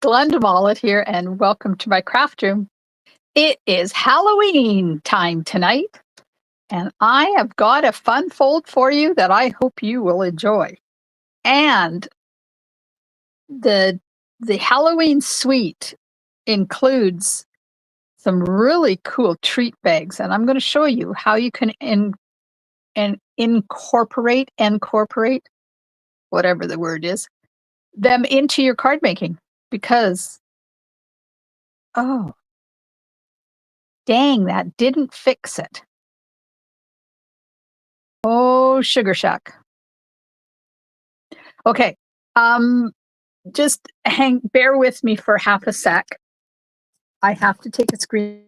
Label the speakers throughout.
Speaker 1: Glenda Mollett here, and welcome to my craft room. It is Halloween time tonight, and I have got a fun fold for you that I hope you will enjoy. And the the Halloween suite includes some really cool treat bags, and I'm going to show you how you can incorporate whatever the word is, them into your card making. Because oh dang, that didn't fix it. Oh, sugar shack. Okay. Um, just bear with me for half a sec. I have to take a screen.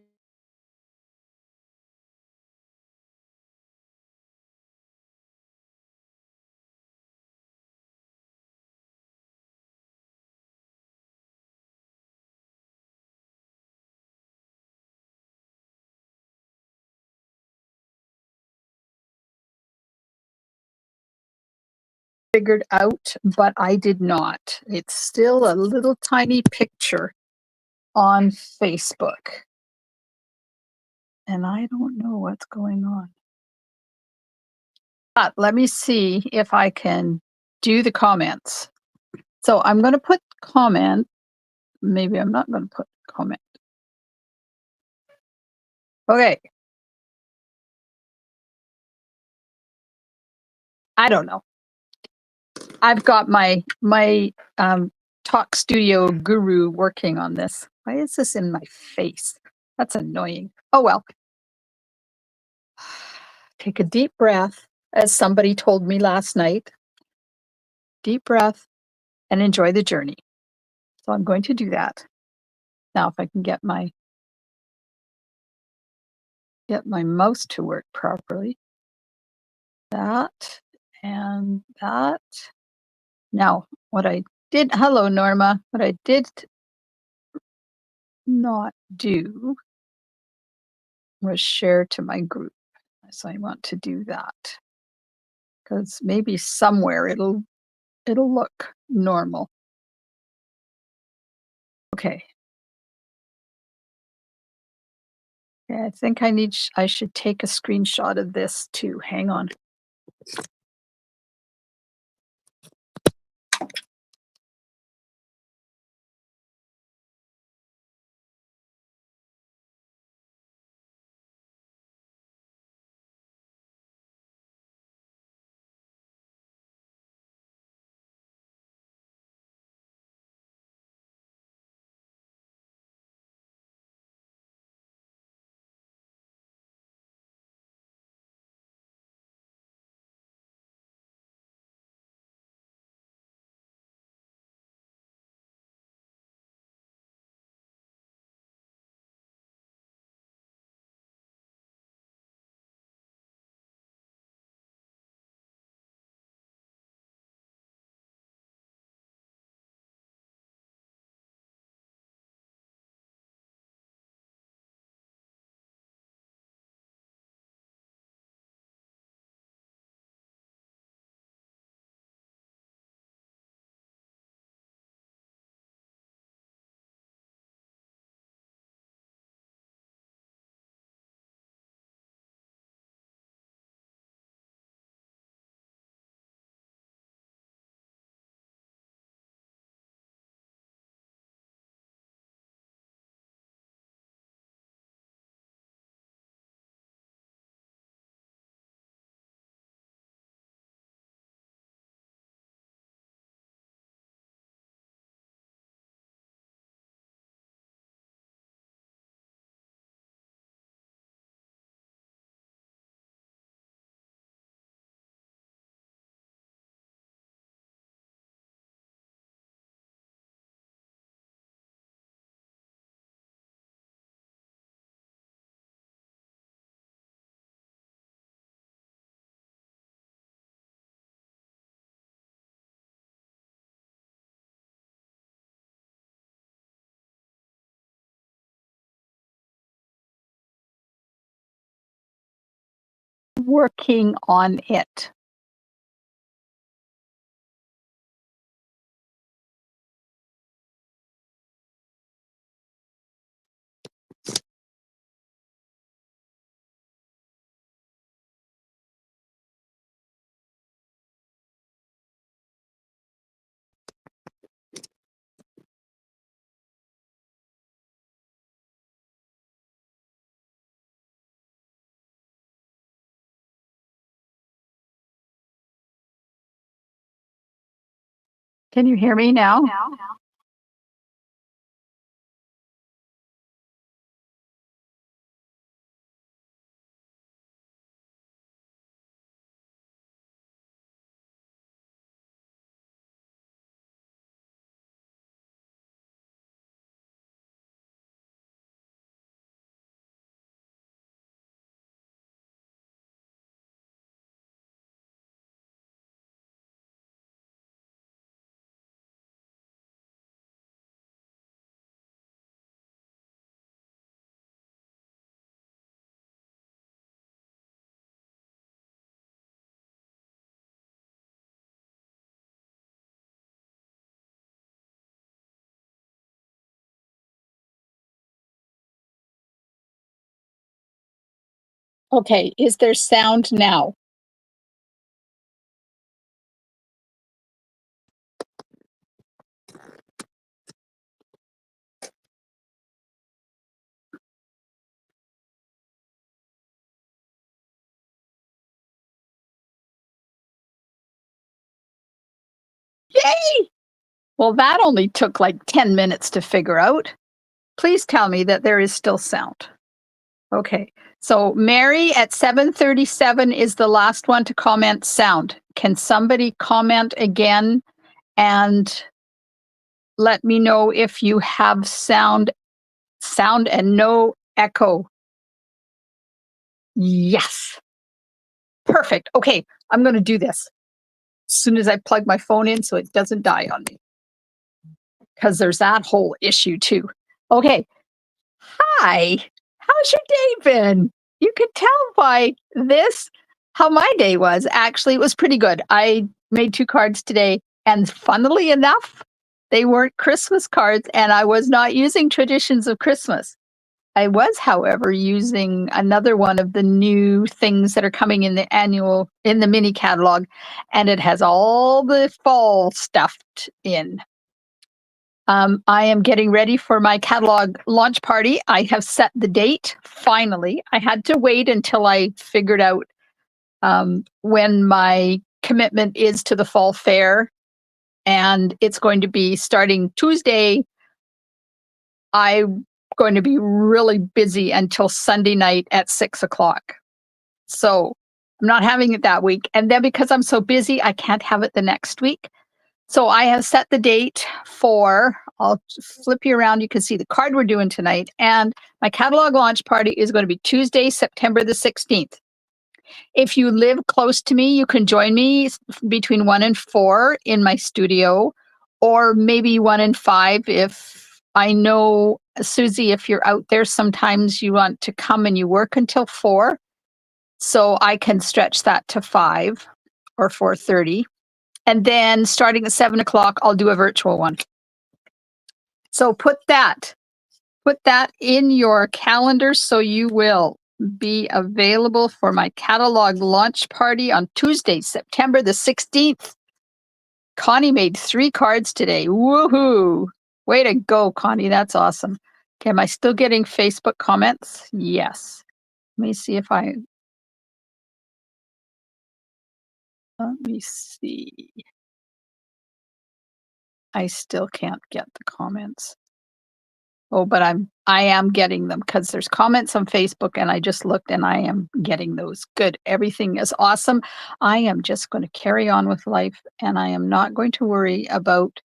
Speaker 1: Figured out, but I did not. It's still a little tiny picture on Facebook. And I don't know what's going on. But let me see if I can do the comments. So I'm going to put comment. Maybe I'm not going to put comment. Okay. I don't know. I've got my talk studio guru working on this. Why is this in my face? That's annoying. Oh well. Take a deep breath, as somebody told me last night. Deep breath and enjoy the journey. So I'm going to do that. Now if I can get my mouse to work properly. That and that. Now what I did, hello Norma, what I did not do was share to my group. So I want to do that because maybe somewhere it'll look normal. Okay. Yeah, I think I should take a screenshot of this too. Hang on. Working on it. Can you hear me now? Okay, is there sound now? Yay! Well, that only took like 10 minutes to figure out. Please tell me that there is still sound. Okay. So Mary at 7:37 is the last one to comment sound. Can somebody comment again and let me know if you have sound and no echo? Yes. Perfect. Okay, I'm going to do this as soon as I plug my phone in so it doesn't die on me because there's that whole issue too. Okay. Hi. How's your day been? You could tell by this how my day was. Actually, it was pretty good. I made 2 cards today, and funnily enough, they weren't Christmas cards, and I was not using traditions of Christmas. I was, however, using another one of the new things that are coming in the mini catalog, and it has all the fall stuffed in. I am getting ready for my catalog launch party. I have set the date finally. I had to wait until I figured out when my commitment is to the fall fair, and it's going to be starting Tuesday. I'm going to be really busy until Sunday night at 6 o'clock. So I'm not having it that week. And then because I'm so busy, I can't have it the next week. So I have set the date for, I'll flip you around. You can see the card we're doing tonight. And my catalog launch party is going to be Tuesday, September the 16th. If you live close to me, you can join me between 1 and 4 in my studio, or maybe 1 and 5 if I know, Susie, if you're out there, sometimes you want to come and you work until 4. So I can stretch that to 5 or 4:30. And then starting at 7 o'clock, I'll do a virtual one. So put that in your calendar so you will be available for my catalog launch party on Tuesday, September the 16th. Connie made 3 cards today. Woohoo! Way to go, Connie. That's awesome. Okay, am I still getting Facebook comments? Yes. Let me see if I let me see. I still can't get the comments. Oh, but I am getting them because there's comments on Facebook and I just looked and I am getting those. Good. Everything is awesome. I am just going to carry on with life and I am not going to worry about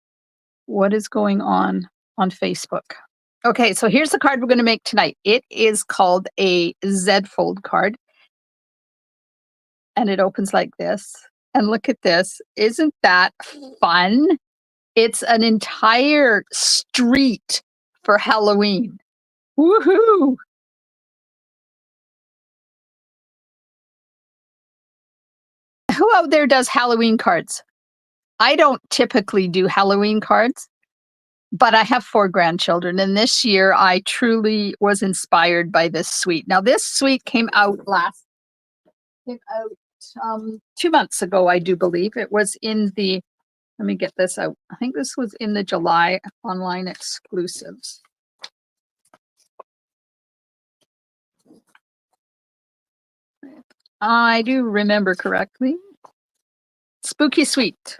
Speaker 1: what is going on Facebook. Okay, so here's the card we're going to make tonight. It is called a Z fold card and it opens like this. And look at this. Isn't that fun? It's an entire street for Halloween. Woohoo! Who out there does Halloween cards? I don't typically do Halloween cards, but I have 4 grandchildren, and this year I truly was inspired by this suite. Now, this suite came out 2 months ago, I do believe. It was in the, let me get this out. I think this was in the July online exclusives. I do remember correctly. Spooky Suite.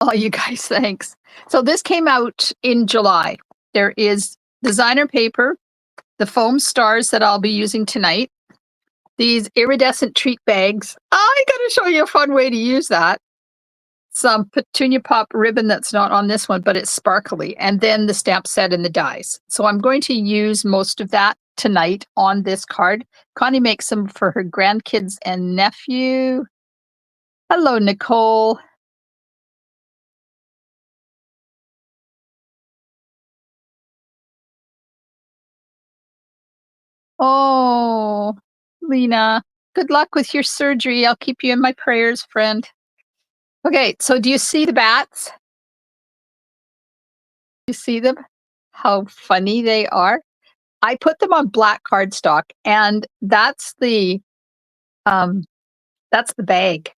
Speaker 1: Oh, you guys, thanks. So this came out in July. There is designer paper, the foam stars that I'll be using tonight, these iridescent treat bags. I gotta show you a fun way to use that. Some petunia pop ribbon that's not on this one, but it's sparkly, and then the stamp set and the dies. So I'm going to use most of that tonight on this card. Connie makes them for her grandkids and nephew. Hello, Nicole. Oh, Lena, good luck with your surgery. I'll keep you in my prayers, friend. Okay, so do you see the bats? You see them? How funny they are. I put them on black cardstock, and um that's the bag,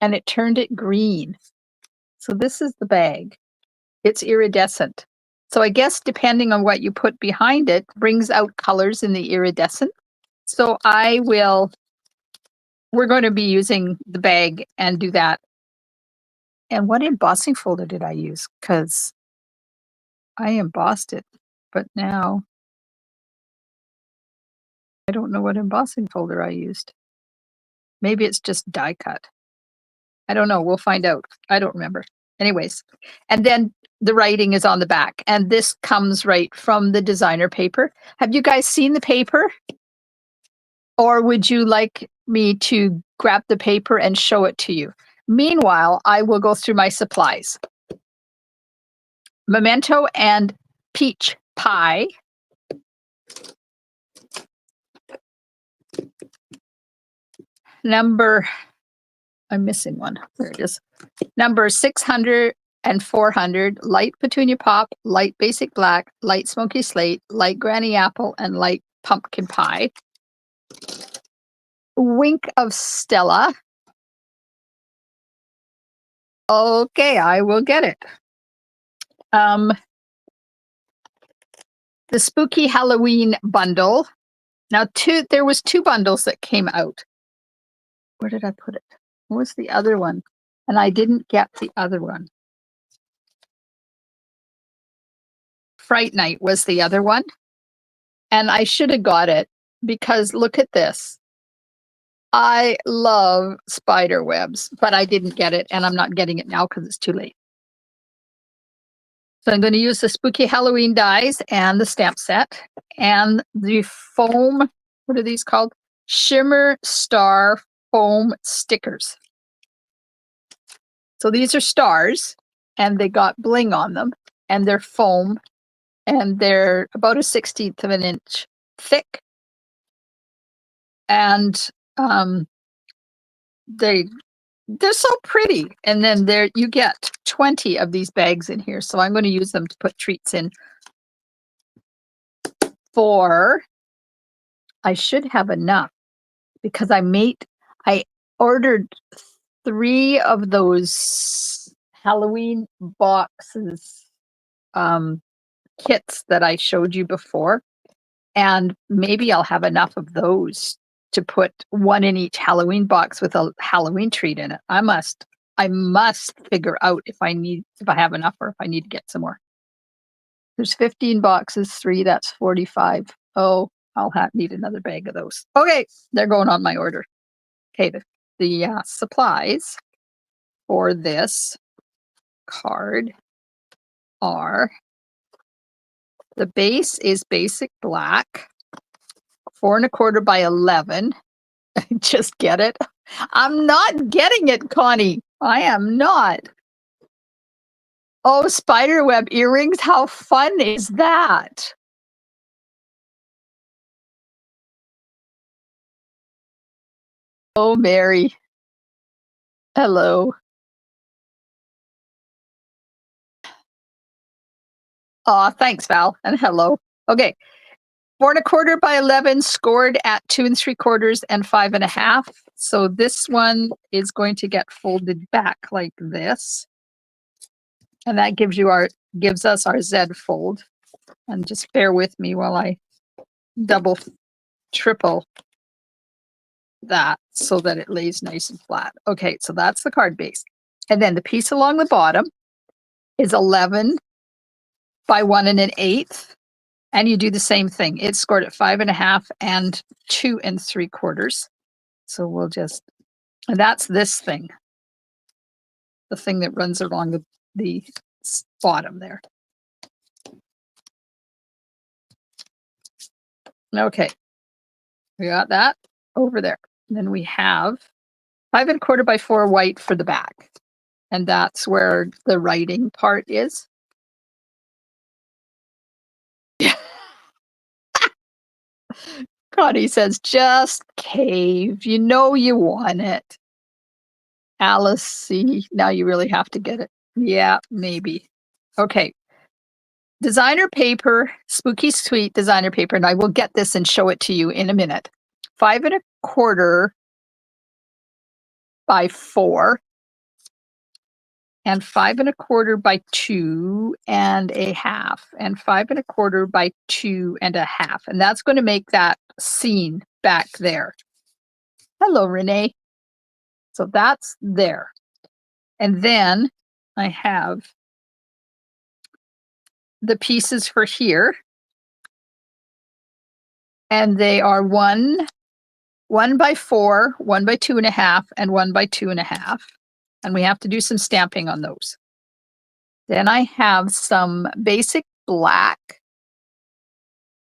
Speaker 1: and it turned it green. So this is the bag. It's iridescent. So I guess depending on what you put behind it brings out colors in the iridescent. So we're going to be using the bag and do that. And what embossing folder did I use? Because I embossed it, but now I don't know what embossing folder I used. Maybe it's just die cut. I don't know. We'll find out. I don't remember. Anyways, and then the writing is on the back, and this comes right from the designer paper. Have you guys seen the paper? Or would you like me to grab the paper and show it to you? Meanwhile, I will go through my supplies. Memento and peach pie. I'm missing one. There it is. Number 600 and 400, light petunia pop, light basic black, light smoky slate, light granny apple, and light pumpkin pie. Wink of Stella. Okay, I will get it. The Spooky Halloween bundle. Now, there was two bundles that came out. Where did I put it? What was the other one? And I didn't get the other one. Fright Night was the other one. And I should have got it because look at this. I love spider webs, but I didn't get it, and I'm not getting it now because it's too late. So I'm going to use the Spooky Halloween dies and the stamp set and the foam, what are these called? Shimmer Star foam stickers. So these are stars, and they got bling on them, and they're foam, and they're about 1/16 of an inch thick. And they're so pretty. And then you get 20 of these bags in here. So I'm going to use them to put treats in I should have enough because I ordered 3 of those Halloween boxes, kits that I showed you before. And maybe I'll have enough of those to put 1 in each Halloween box with a Halloween treat in it. I must figure out if I have enough or if I need to get some more. There's 15 boxes, 3, that's 45. Oh, I'll need another bag of those. Okay, they're going on my order. Okay, the supplies for this card are the base is basic black, 4 1/4 by 11. Just get it. I'm not getting it, Connie. I am not. Oh, spiderweb earrings. How fun is that? Oh, Mary. Hello. Aw, thanks, Val. And hello. Okay. 4 1/4 by 11 scored at 2 3/4 and 5 1/2. So this one is going to get folded back like this. And that gives us our Z fold. And just bear with me while I double, triple that so that it lays nice and flat. Okay, so that's the card base. And then the piece along the bottom is 11 by 1 1/8. And you do the same thing. It's scored at 5 1/2 and 2 3/4. So we'll just, and that's this thing, the thing that runs along the bottom there. Okay, we got that over there. And then we have 5 1/4 by 4 white for the back. And that's where the writing part is. Connie says, just cave. You know you want it. Alice, see, now you really have to get it. Yeah, maybe. Okay. Designer paper, Spooky Sweet designer paper, and I will get this and show it to you in a minute. 5 1/4 by 4 and 5 1/4 by 2 1/2 and 5 1/4 by 2 1/2. And that's going to make that scene back there. Hello, Renee. So that's there. And then I have the pieces for here. And they are 1 by 4, 1 by 2 1/2, and 1 by 2 1/2. And we have to do some stamping on those. Then I have some basic black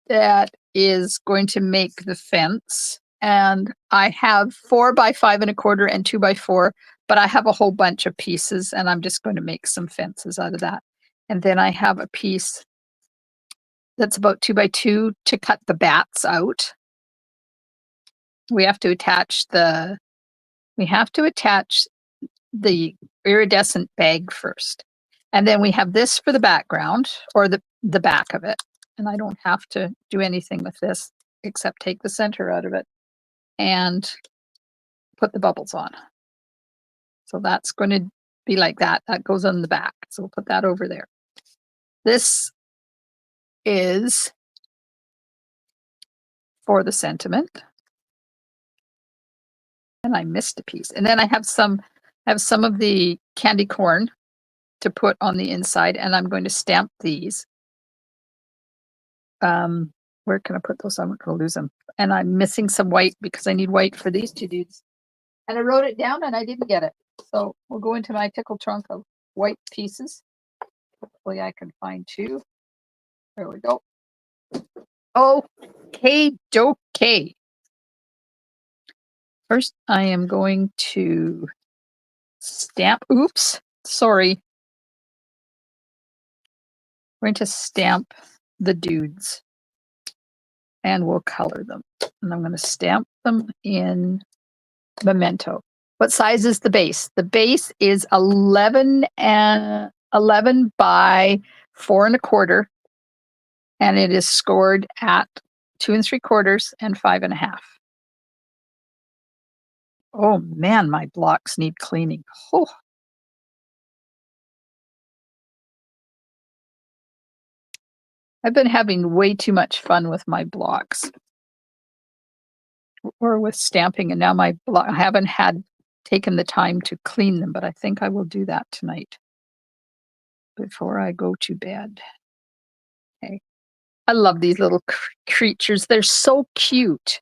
Speaker 1: that is going to make the fence. And I have 4 by 5 1/4 and 2 by 4, but I have a whole bunch of pieces and I'm just going to make some fences out of that. And then I have a piece that's about 2 by 2 to cut the bats out. We have to attach the iridescent bag first. And then we have this for the background, or the back of it. And I don't have to do anything with this except take the center out of it and put the bubbles on. So that's going to be like that. That goes on the back. So we'll put that over there. This is for the sentiment. And I missed a piece. And then I have some of the candy corn to put on the inside, and I'm going to stamp these. Where can I put those? I'm going to lose them. And I'm missing some white because I need white for these two dudes. And I wrote it down and I didn't get it. So we'll go into my pickle trunk of white pieces. Hopefully I can find 2. There we go. Okay, okay. First, I am going to stamp. Oops, sorry. I'm going to stamp the dudes and we'll color them. And I'm going to stamp them in Memento. What size is the base? The base is 11 by 4 1/4, and it is scored at 2 3/4 and 5 1/2. Oh man, my blocks need cleaning. Oh. I've been having way too much fun with my blocks or with stamping, and now I haven't taken the time to clean them, but I think I will do that tonight before I go to bed. Okay. I love these little creatures. They're so cute.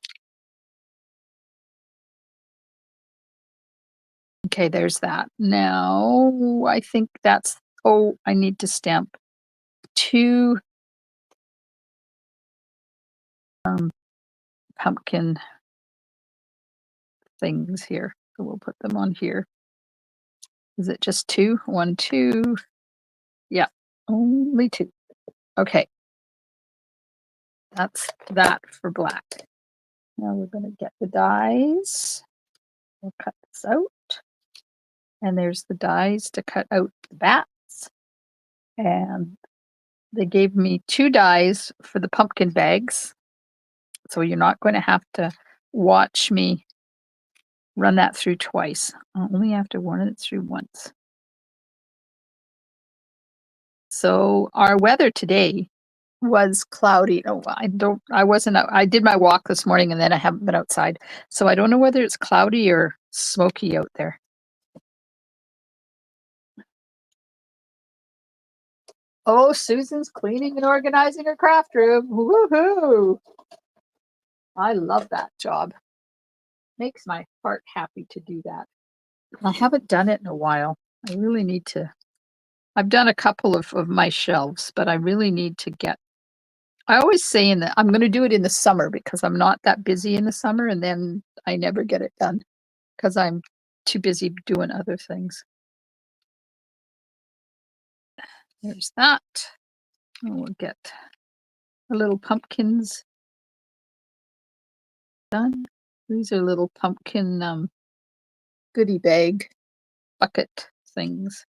Speaker 1: Okay, there's that. Now I think that's, I need to stamp 2 pumpkin things here. So we'll put them on here. Is it just 2? 1, 2. Yeah, only 2. Okay. That's that for black. Now we're going to get the dies. We'll cut this out. And there's the dies to cut out the bats. And they gave me 2 dies for the pumpkin bags. So you're not going to have to watch me run that through twice. I'll only have to run it through once. So our weather today was cloudy. I did my walk this morning and then I haven't been outside. So I don't know whether it's cloudy or smoky out there. Oh, Susan's cleaning and organizing her craft room. Woohoo! I love that job. Makes my heart happy to do that. I haven't done it in a while. I really need to. I've done a couple of my shelves, but I really need to get. I always say in the I'm going to do it in the summer because I'm not that busy in the summer, and then I never get it done because I'm too busy doing other things. There's that. And we'll get the little pumpkins done. These are little pumpkin goodie bag bucket things.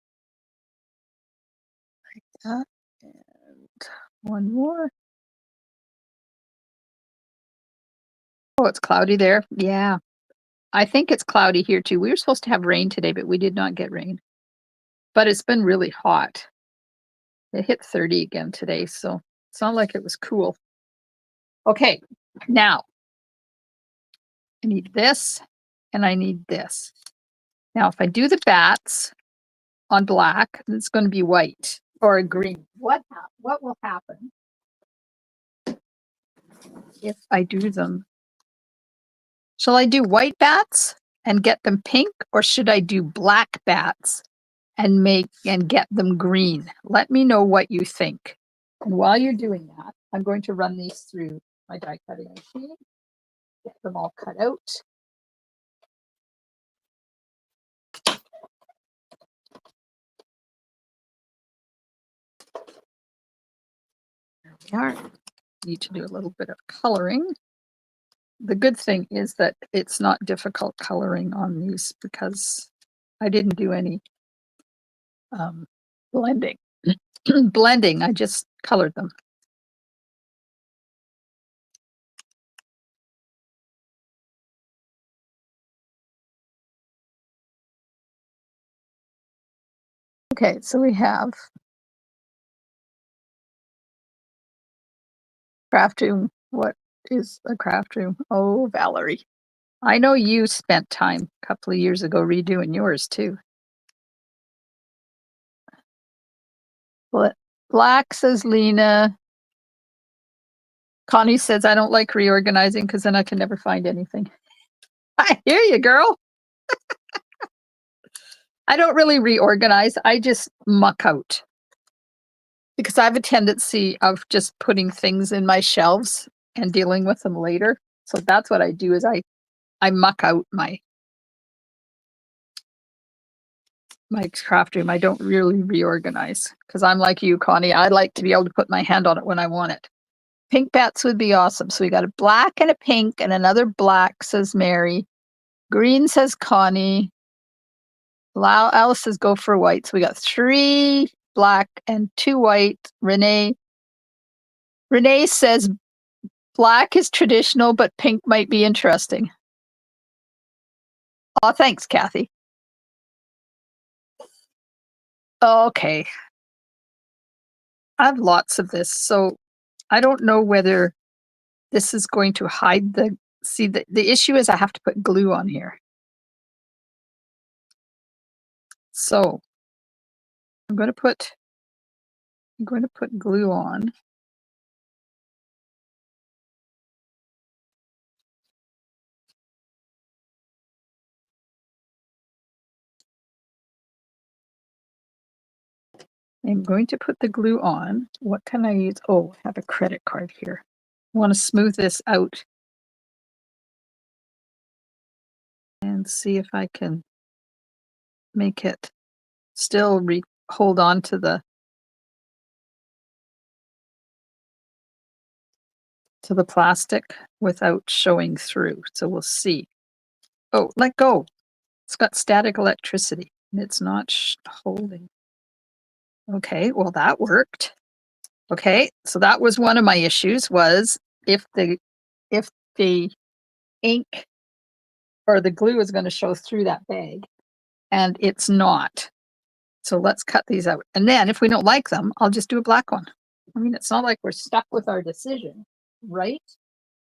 Speaker 1: Like that. And one more. Oh, it's cloudy there. Yeah. I think it's cloudy here too. We were supposed to have rain today, but we did not get rain. But it's been really hot. It hit 30 again today, so it's not like it was cool. Okay, now I need this and I need this. Now, if I do the bats on black, it's going to be white or green. What will happen if I do them? Shall I do white bats and get them pink, or should I do black bats and get them green? Let me know what you think. And while you're doing that, I'm going to run these through my die cutting machine, get them all cut out. There we are. Need to do a little bit of coloring. The good thing is that it's not difficult coloring on these because I didn't do any blending. Blending, I just colored them. Okay, so we have craft room. What is a craft room? Oh, Valerie. I know you spent time a couple of years ago redoing yours too. Black, says Lena. Connie says, I don't like reorganizing because then I can never find anything. I hear you, girl. I don't really reorganize. I just muck out because I have a tendency of just putting things in my shelves and dealing with them later. So that's what I do is I muck out my craft room. I don't really reorganize because I'm like you, Connie. I like to be able to put my hand on it when I want it. Pink bats would be awesome. So we got a black and a pink and another black, says Mary. Green, says Connie. Alice says go for white. So we got 3 black and 2 white. Renee says black is traditional, but pink might be interesting. Oh, thanks, Kathy. Okay. I have lots of this, so I don't know whether this is going to hide the issue is I have to put glue on here. So I'm going to put glue on. I'm going to put the glue on. What can I use? Oh, I have a credit card here. I want to smooth this out and see if I can make it still hold on to the plastic without showing through. So we'll see. Oh, let go. It's got static electricity and it's not holding. Okay, well that worked. Okay, so that was one of my issues was if the ink or the glue is going to show through that bag and it's not. So let's cut these out. And then if we don't like them, I'll just do a black one. I mean, it's not like we're stuck with our decision, right?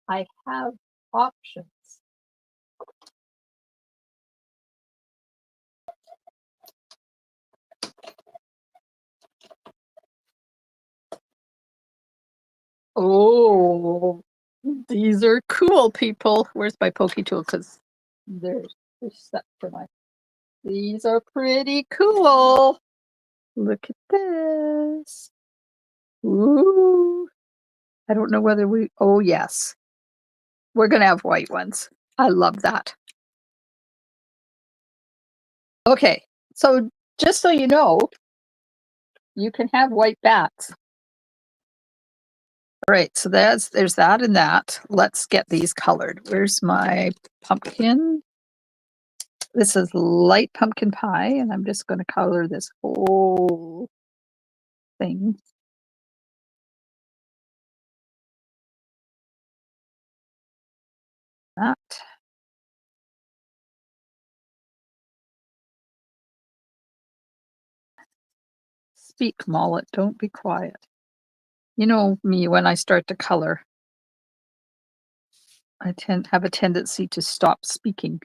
Speaker 1: I have options. These are cool, people. Where's my pokey tool? Because they're set for my. These are pretty cool. Look at this. Ooh. I don't know whether we. Oh, yes. We're going to have white ones. I love that. Okay. So just so you know, you can have white bats. All right. So there's that and that. Let's get these colored. Where's my pumpkin? This is light pumpkin pie, and I'm just going to color this whole thing. That. Speak, Mullet. Don't be quiet. You know me, when I start to color, I have a tendency to stop speaking.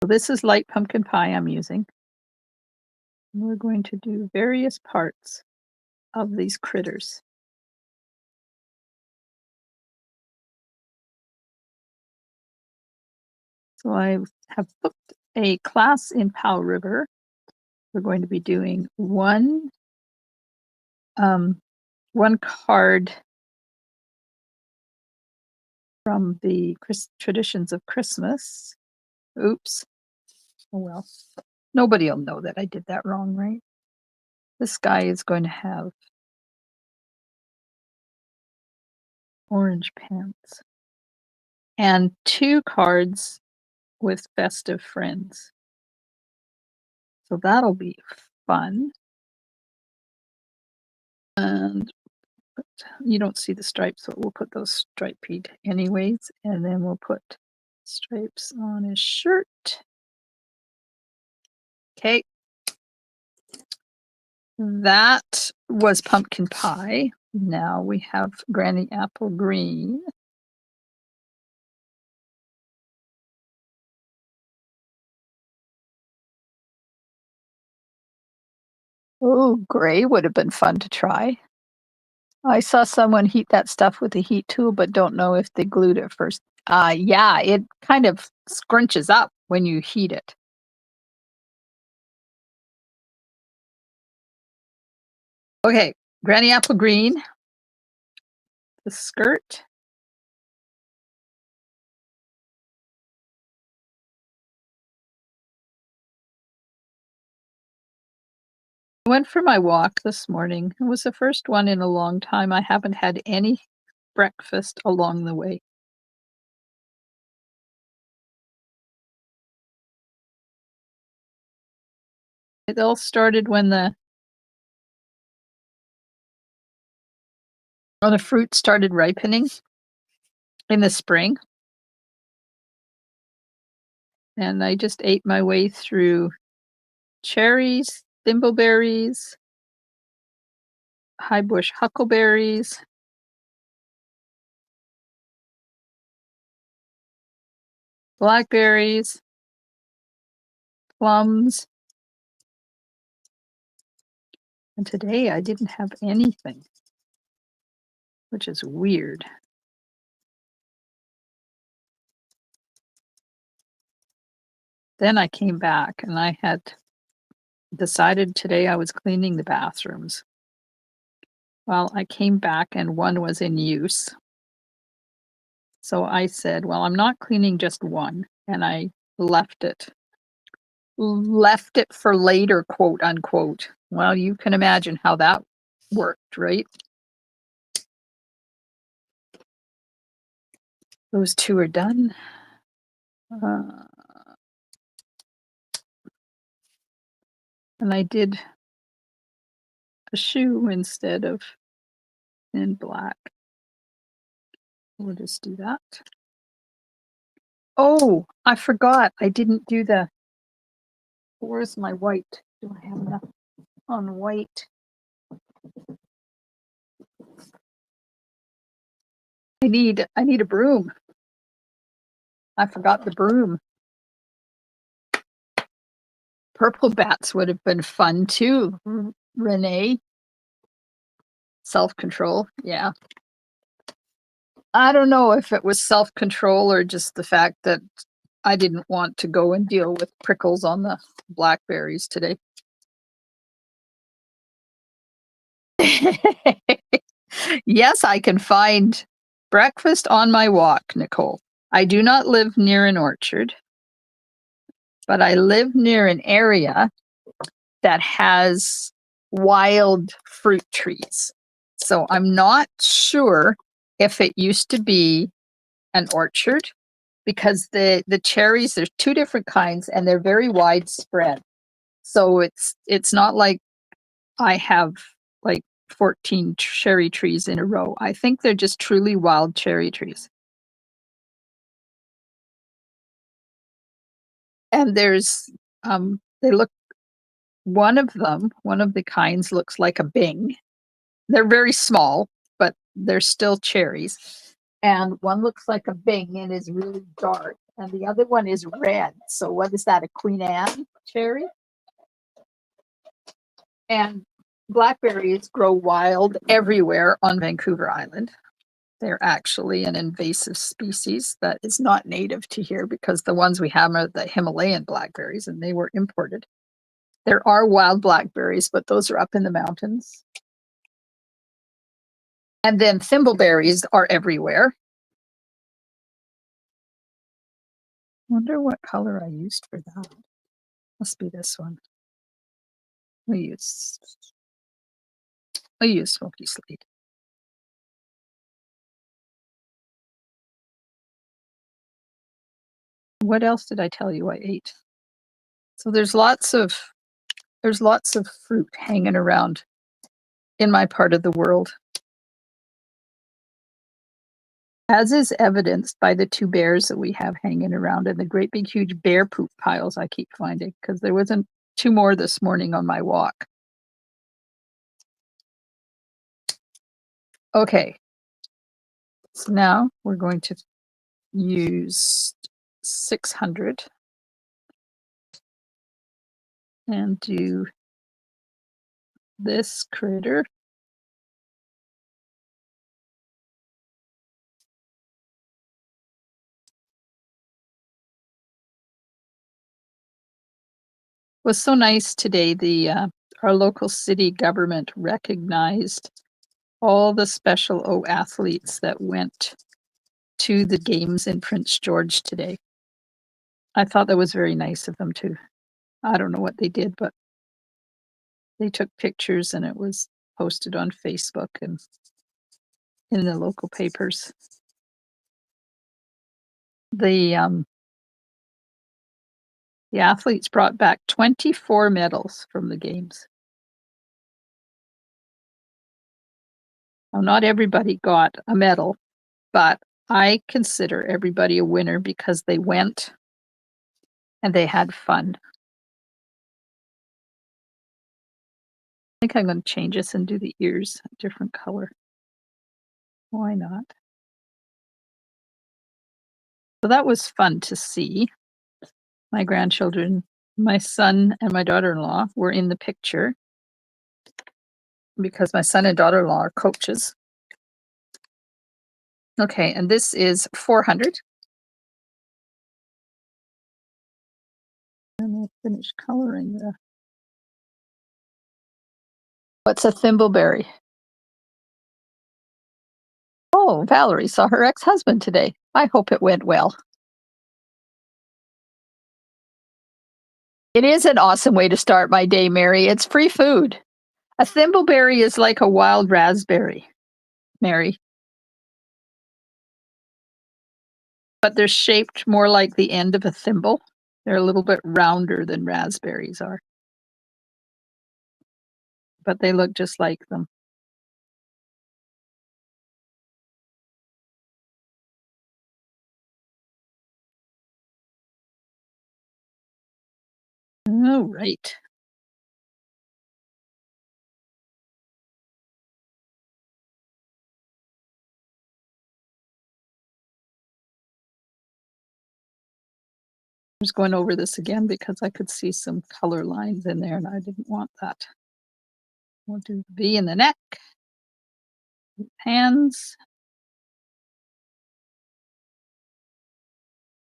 Speaker 1: So this is light pumpkin pie I'm using. We're going to do various parts of these critters. So I have booked a class in Powell River. We're going to be doing one card from the traditions of Christmas. Oops. Oh well. Nobody will know that I did that wrong, right? This guy is going to have orange pants. And 2 cards with festive friends. So that'll be fun. And you don't see the stripes, so we'll put those striped anyways. And then we'll put stripes on his shirt. Okay. That was pumpkin pie. Now we have Granny Apple Green. Oh, gray would have been fun to try. I saw someone heat that stuff with a heat tool, but don't know if they glued it first. Yeah, it kind of scrunches up when you heat it. Okay, Granny Apple Green, the skirt. I went for my walk this morning. It was the first one in a long time. I haven't had any breakfast along the way. It all started when the fruit started ripening in the spring. And I just ate my way through cherries, thimbleberries, high bush huckleberries, blackberries, plums. And today I didn't have anything, which is weird. Then I came back and I had decided today I was cleaning the bathrooms. Well, I came back and one was in use. So I said, well, I'm not cleaning just one. And I left it for later, quote unquote. Well, you can imagine how that worked, right? Those 2 are done. And I did a shoe instead of in black. We'll just do that. Oh, I forgot. I didn't do where's my white? Do I have enough on white? I need a broom. I forgot the broom. Purple bats would have been fun too, Renee. Self-control, yeah. I don't know if it was self-control or just the fact that I didn't want to go and deal with prickles on the blackberries today. Yes, I can find breakfast on my walk, Nicole. I do not live near an orchard, but I live near an area that has wild fruit trees. So I'm not sure if it used to be an orchard because the cherries, there's two different kinds and they're very widespread. So it's not like I have like 14 cherry trees in a row. I think they're just truly wild cherry trees. And there's they look one of them, one of the kinds looks like a Bing. They're very small, but they're still cherries. And one looks like a Bing and is really dark. And the other one is red. So what is that, a Queen Anne cherry? And blackberries grow wild everywhere on Vancouver Island. They're actually an invasive species that is not native to here because the ones we have are the Himalayan blackberries and they were imported. There are wild blackberries, but those are up in the mountains. And then thimbleberries are everywhere. Wonder what color I used for that. Must be this one. We use smoky slate. What else did I tell you I ate? So there's lots of fruit hanging around in my part of the world, as is evidenced by the two bears that we have hanging around and the great big huge bear poop piles I keep finding because there wasn't two more this morning on my walk. Okay, so now we're going to use 600 and do this critter. It was so nice today. Our local city government recognized all the special O athletes that went to the games in Prince George today. I thought that was very nice of them too. I don't know what they did, but they took pictures and it was posted on Facebook and in the local papers. The athletes brought back 24 medals from the games. Now, not everybody got a medal, but I consider everybody a winner because they went and they had fun. I think I'm going to change this and do the ears a different color. Why not? So that was fun to see. My grandchildren, my son and my daughter-in-law were in the picture because my son and daughter-in-law are coaches. Okay, and this is 400. And I'll finish coloring the. What's a thimbleberry? Oh, Valerie saw her ex-husband today. I hope it went well. It is an awesome way to start my day, Mary. It's free food. A thimbleberry is like a wild raspberry, Mary. But they're shaped more like the end of a thimble. They're a little bit rounder than raspberries are. But they look just like them. All right. I'm just going over this again because I could see some color lines in there and I didn't want that. We'll do the V in the neck. Hands.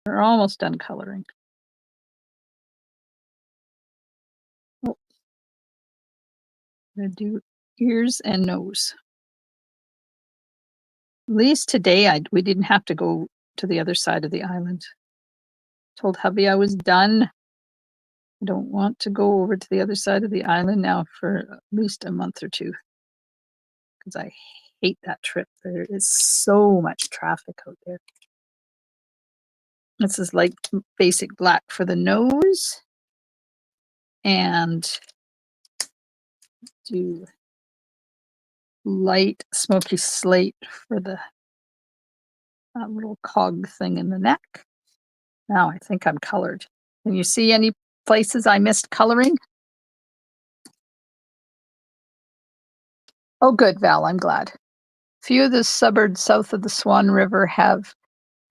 Speaker 1: We're almost done coloring. Oh, I'm gonna do ears and nose. At least today we didn't have to go to the other side of the island. Told hubby I was done. I don't want to go over to the other side of the island now for at least a month or two because I hate that trip. There is so much traffic out there. This is like basic black for the nose and do light smoky slate for the little cog thing in the neck. Now I think I'm colored. Can you see any places I missed coloring? Oh, good, Val, I'm glad. Few of the suburbs south of the Swan River have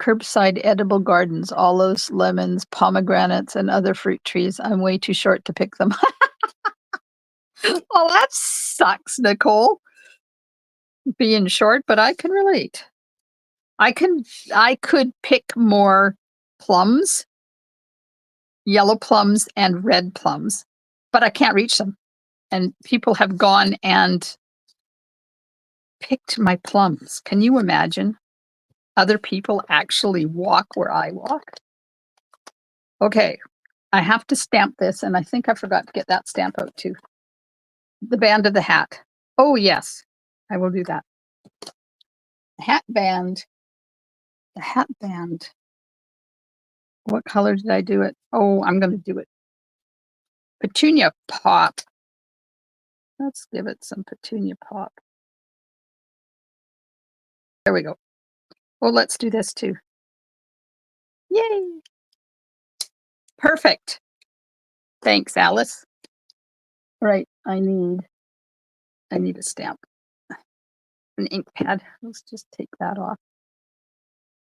Speaker 1: curbside edible gardens, olives, lemons, pomegranates, and other fruit trees. I'm way too short to pick them. Well, that sucks, Nicole. Being short, but I can relate. I could pick more plums, yellow plums and red plums, but I can't reach them. And people have gone and picked my plums. Can you imagine? Other people actually walk where I walk. Okay, I have to stamp this, and I think I forgot to get that stamp out too. The band of the hat. Oh, yes, I will do that. The hat band. The hat band. What color did I do it? Oh, I'm going to do it. Petunia pop. Let's give it some petunia pop. There we go. Well, let's do this too. Yay! Perfect. Thanks, Alice. All right, I need a stamp. An ink pad. Let's just take that off.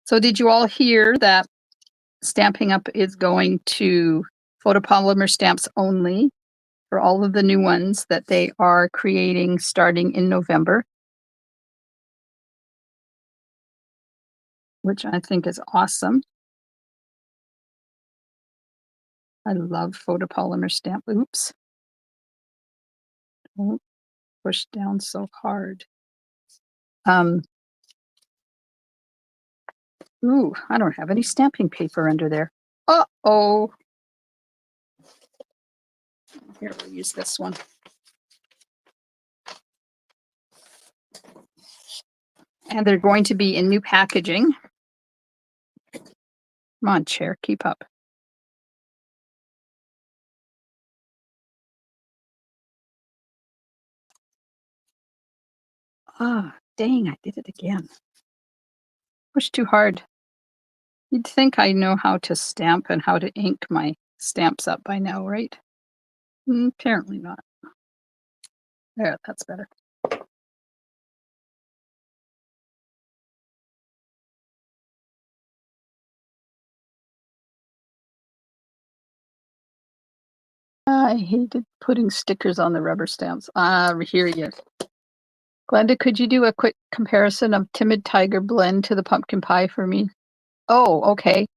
Speaker 1: So did you all hear that Stampin' Up is going to photopolymer stamps only for all of the new ones that they are creating starting in November, which I think is awesome. I love photopolymer stamp. Oops. Don't push down so hard. Ooh, I don't have any stamping paper under there. Uh-oh. Here, we'll use this one. And they're going to be in new packaging. Come on, chair, keep up. Ah, dang, I did it again. Push too hard. You'd think I know how to stamp and how to ink my stamps up by now, right? Apparently not. There, that's better. I hated putting stickers on the rubber stamps. Here you. Glenda, could you do a quick comparison of Timid Tiger blend to the pumpkin pie for me? Oh, okay.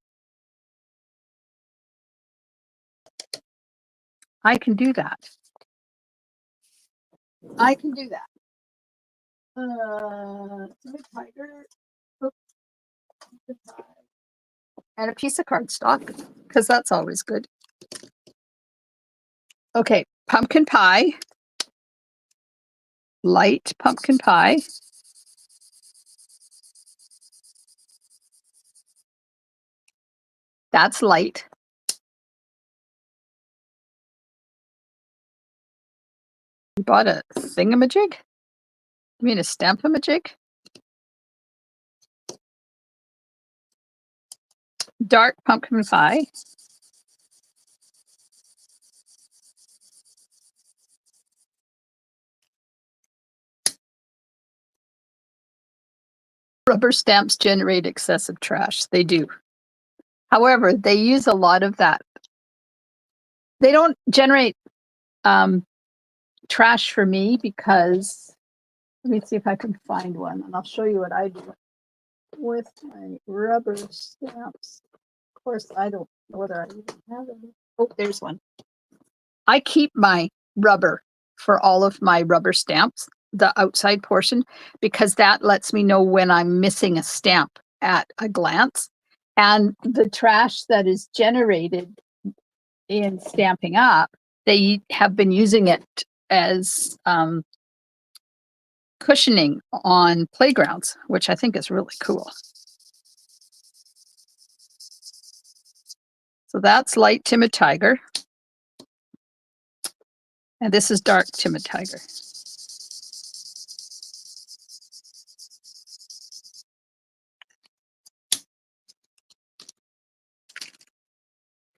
Speaker 1: I can do that. I can do that. Timid Tiger. Oops. And a piece of cardstock, because that's always good. Okay, pumpkin pie. Light pumpkin pie. That's light. You bought a thingamajig? You mean a stamp-a-majig? Dark pumpkin pie. Rubber stamps generate excessive trash. They do. However, they use a lot of that. They don't generate trash for me because Let me see if I can find one, and I'll show you what I do with my rubber stamps. Of course, I don't know whether I even have any. Oh, there's one. I keep my rubber for all of my rubber stamps, the outside portion, because that lets me know when I'm missing a stamp at a glance. And the trash that is generated in Stamping Up, they have been using it as cushioning on playgrounds, which I think is really cool. So that's light timid tiger. And this is dark timid tiger.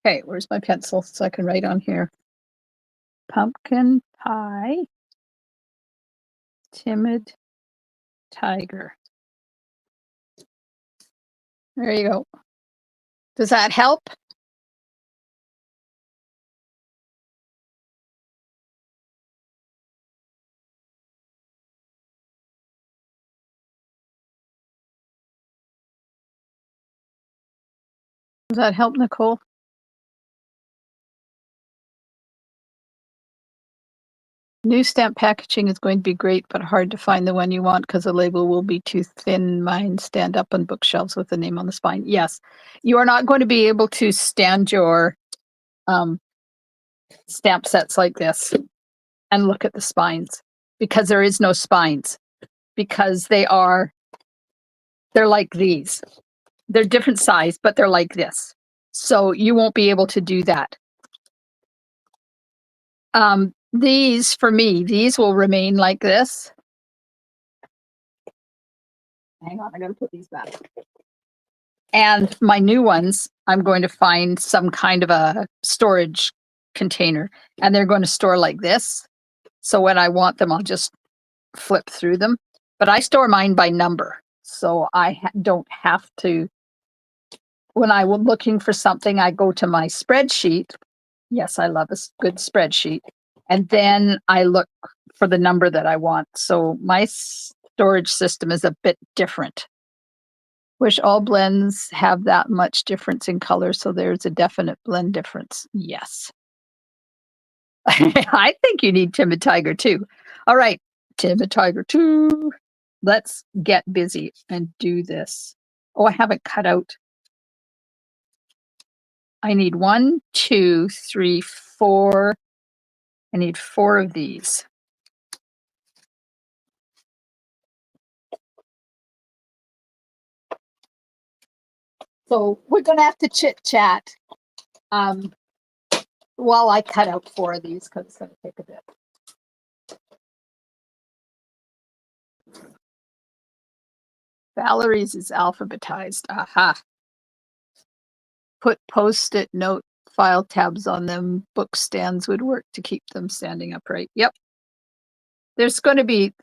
Speaker 1: Okay, where's my pencil so I can write on here? Pumpkin pie, timid tiger. There you go. Does that help? Does that help, Nicole? New stamp packaging is going to be great, but hard to find the one you want because the label will be too thin. Mine stand up on bookshelves with the name on the spine. Yes, you are not going to be able to stand your stamp sets like this and look at the spines because there is no spines, because they're like these. They're different size, but they're like this. So you won't be able to do that. These, for me, these will remain like this. Hang on, I gotta put these back. And my new ones, I'm going to find some kind of a storage container, and they're going to store like this. So when I want them, I'll just flip through them. But I store mine by number, so I don't have to. When I'm looking for something, I go to my spreadsheet. Yes, I love a good spreadsheet. And then I look for the number that I want. So my storage system is a bit different. Wish all blends have that much difference in color, so there's a definite blend difference. Yes. I think you need Timid Tiger too. All right, Timid Tiger 2. Let's get busy and do this. Oh, I haven't cut out. I need 1, 2, 3, 4. I need 4 of these. So we're going to have to chit chat while I cut out 4 of these because it's going to take a bit. Valerie's is alphabetized. Aha. Put post-it note file tabs on them. Book stands would work to keep them standing upright. Yep. There's going to be,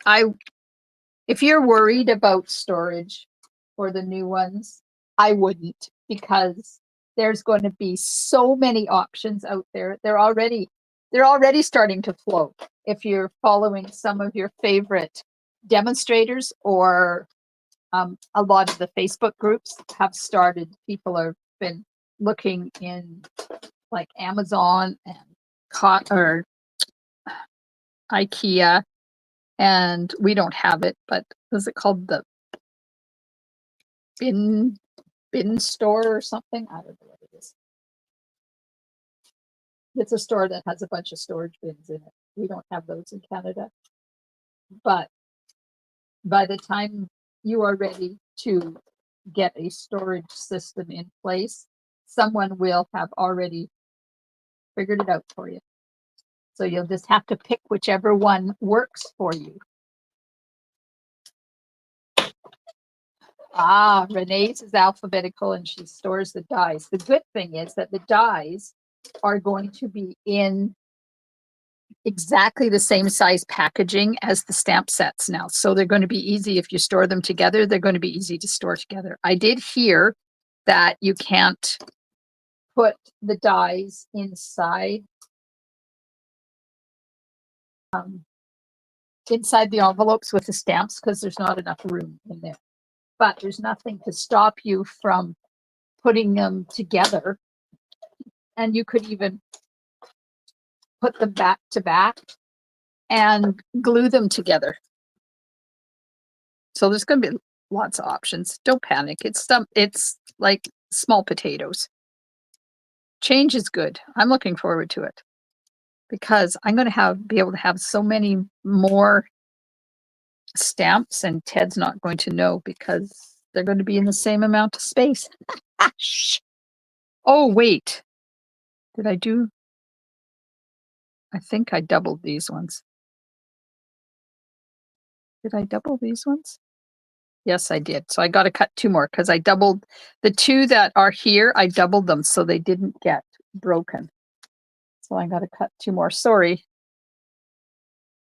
Speaker 1: if you're worried about storage for the new ones, I wouldn't, because there's going to be so many options out there. They're already starting to float. If you're following some of your favorite demonstrators, or a lot of the Facebook groups have started, people have been looking in like Amazon and or IKEA, and we don't have it, but is it called the bin store or something? I don't know what it is. It's a store that has a bunch of storage bins in it. We don't have those in Canada. But by the time you are ready to get a storage system in place, someone will have already figured it out for you. So you'll just have to pick whichever one works for you. Renee's is alphabetical and she stores the dies. The good thing is that the dies are going to be in exactly the same size packaging as the stamp sets now. So they're going to be easy if you store them together. They're going to be easy to store together. I did hear that you can't put the dies inside inside the envelopes with the stamps because there's not enough room in there. But there's nothing to stop you from putting them together. And you could even put them back to back and glue them together. So there's going to be lots of options. Don't panic. It's like small potatoes. Change is good. I'm looking forward to it because I'm going to be able to have so many more stamps, and Ted's not going to know because they're going to be in the same amount of space. Oh, wait. Did I do? I think I doubled these ones. Did I double these ones? Yes, I did. So I got to cut 2 more because I doubled the 2 that are here. I doubled them so they didn't get broken. So I got to cut 2 more. Sorry.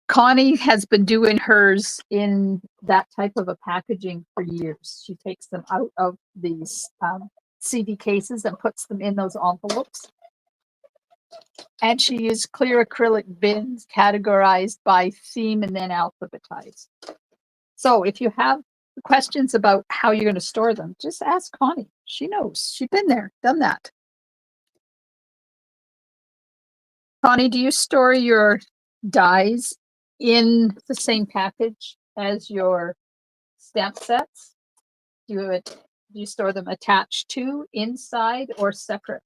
Speaker 1: Connie has been doing hers in that type of a packaging for years. She takes them out of these CD cases and puts them in those envelopes. And she used clear acrylic bins categorized by theme and then alphabetized. So if you have questions about how you're going to store them, just ask Connie. She knows. She's been there, done that. Connie, do you store your dies in the same package as your stamp sets? Do you store them attached to, inside, or separate?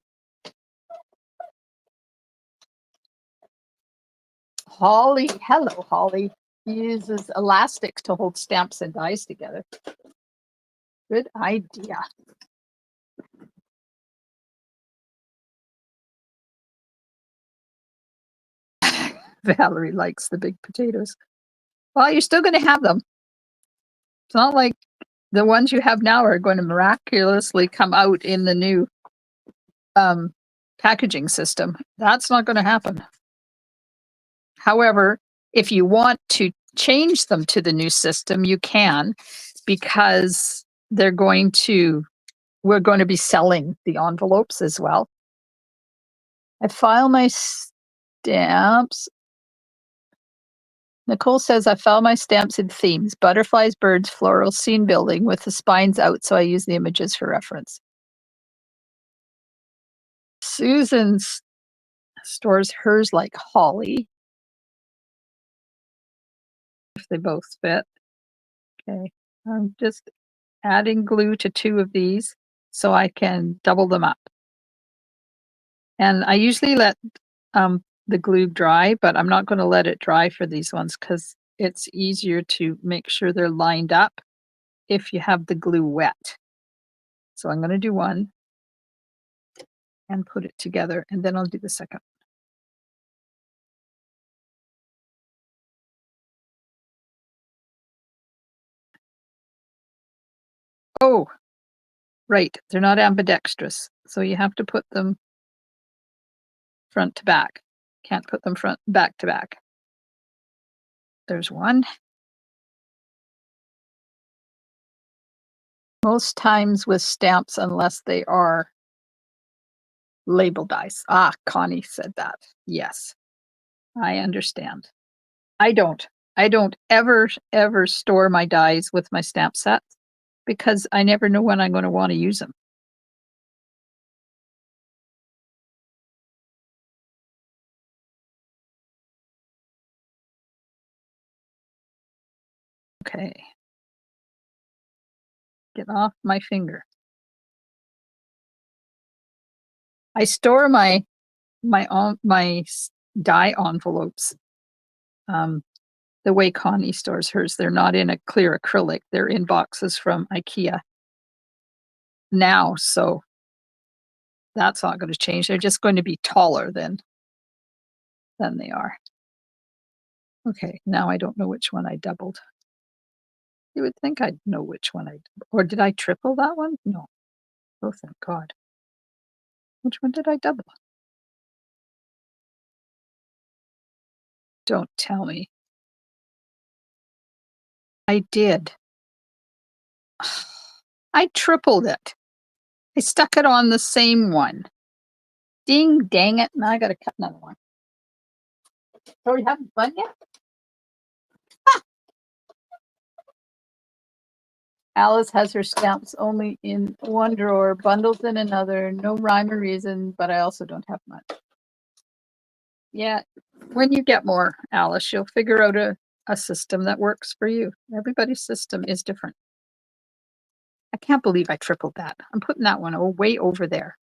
Speaker 1: Holly, hello, Holly. Uses elastics to hold stamps and dies together. Good idea. Valerie likes the big potatoes. Well, you're still going to have them. It's not like the ones you have now are going to miraculously come out in the new packaging system. That's not going to happen. However, if you want to change them to the new system, you can, because we're going to be selling the envelopes as well. I file my stamps. Nicole says, I file my stamps in themes: butterflies, birds, floral, scene building with the spines out, so I use the images for reference. Susan stores hers like Holly. If they both fit. Okay, I'm just adding glue to 2 of these so I can double them up. And I usually let the glue dry, but I'm not going to let it dry for these ones because it's easier to make sure they're lined up if you have the glue wet. So I'm going to do one and put it together, and then I'll do the second. Oh, right. They're not ambidextrous. So you have to put them front to back. Can't put them back to back. There's one. Most times with stamps, unless they are label dies. Ah, Connie said that. Yes, I understand. I don't ever store my dies with my stamp sets because I never know when I'm going to want to use them. Okay. Get off my finger. I store my die envelopes the way Connie stores hers. They're not in a clear acrylic. They're in boxes from IKEA now, so that's not going to change. They're just going to be taller than they are. Okay, now I don't know which one I doubled. You would think I'd know which one or did I triple that one? No. Oh, thank God. Which one did I double? Don't tell me. I did. I tripled it. I stuck it on the same one. Ding, dang it. Now I got to cut another one. So we having fun yet? Alice has her stamps only in one drawer, bundles in another, no rhyme or reason, but I also don't have much. Yeah, when you get more, Alice, you'll figure out a system that works for you. Everybody's system is different. I can't believe I tripled that. I'm putting that one way over there.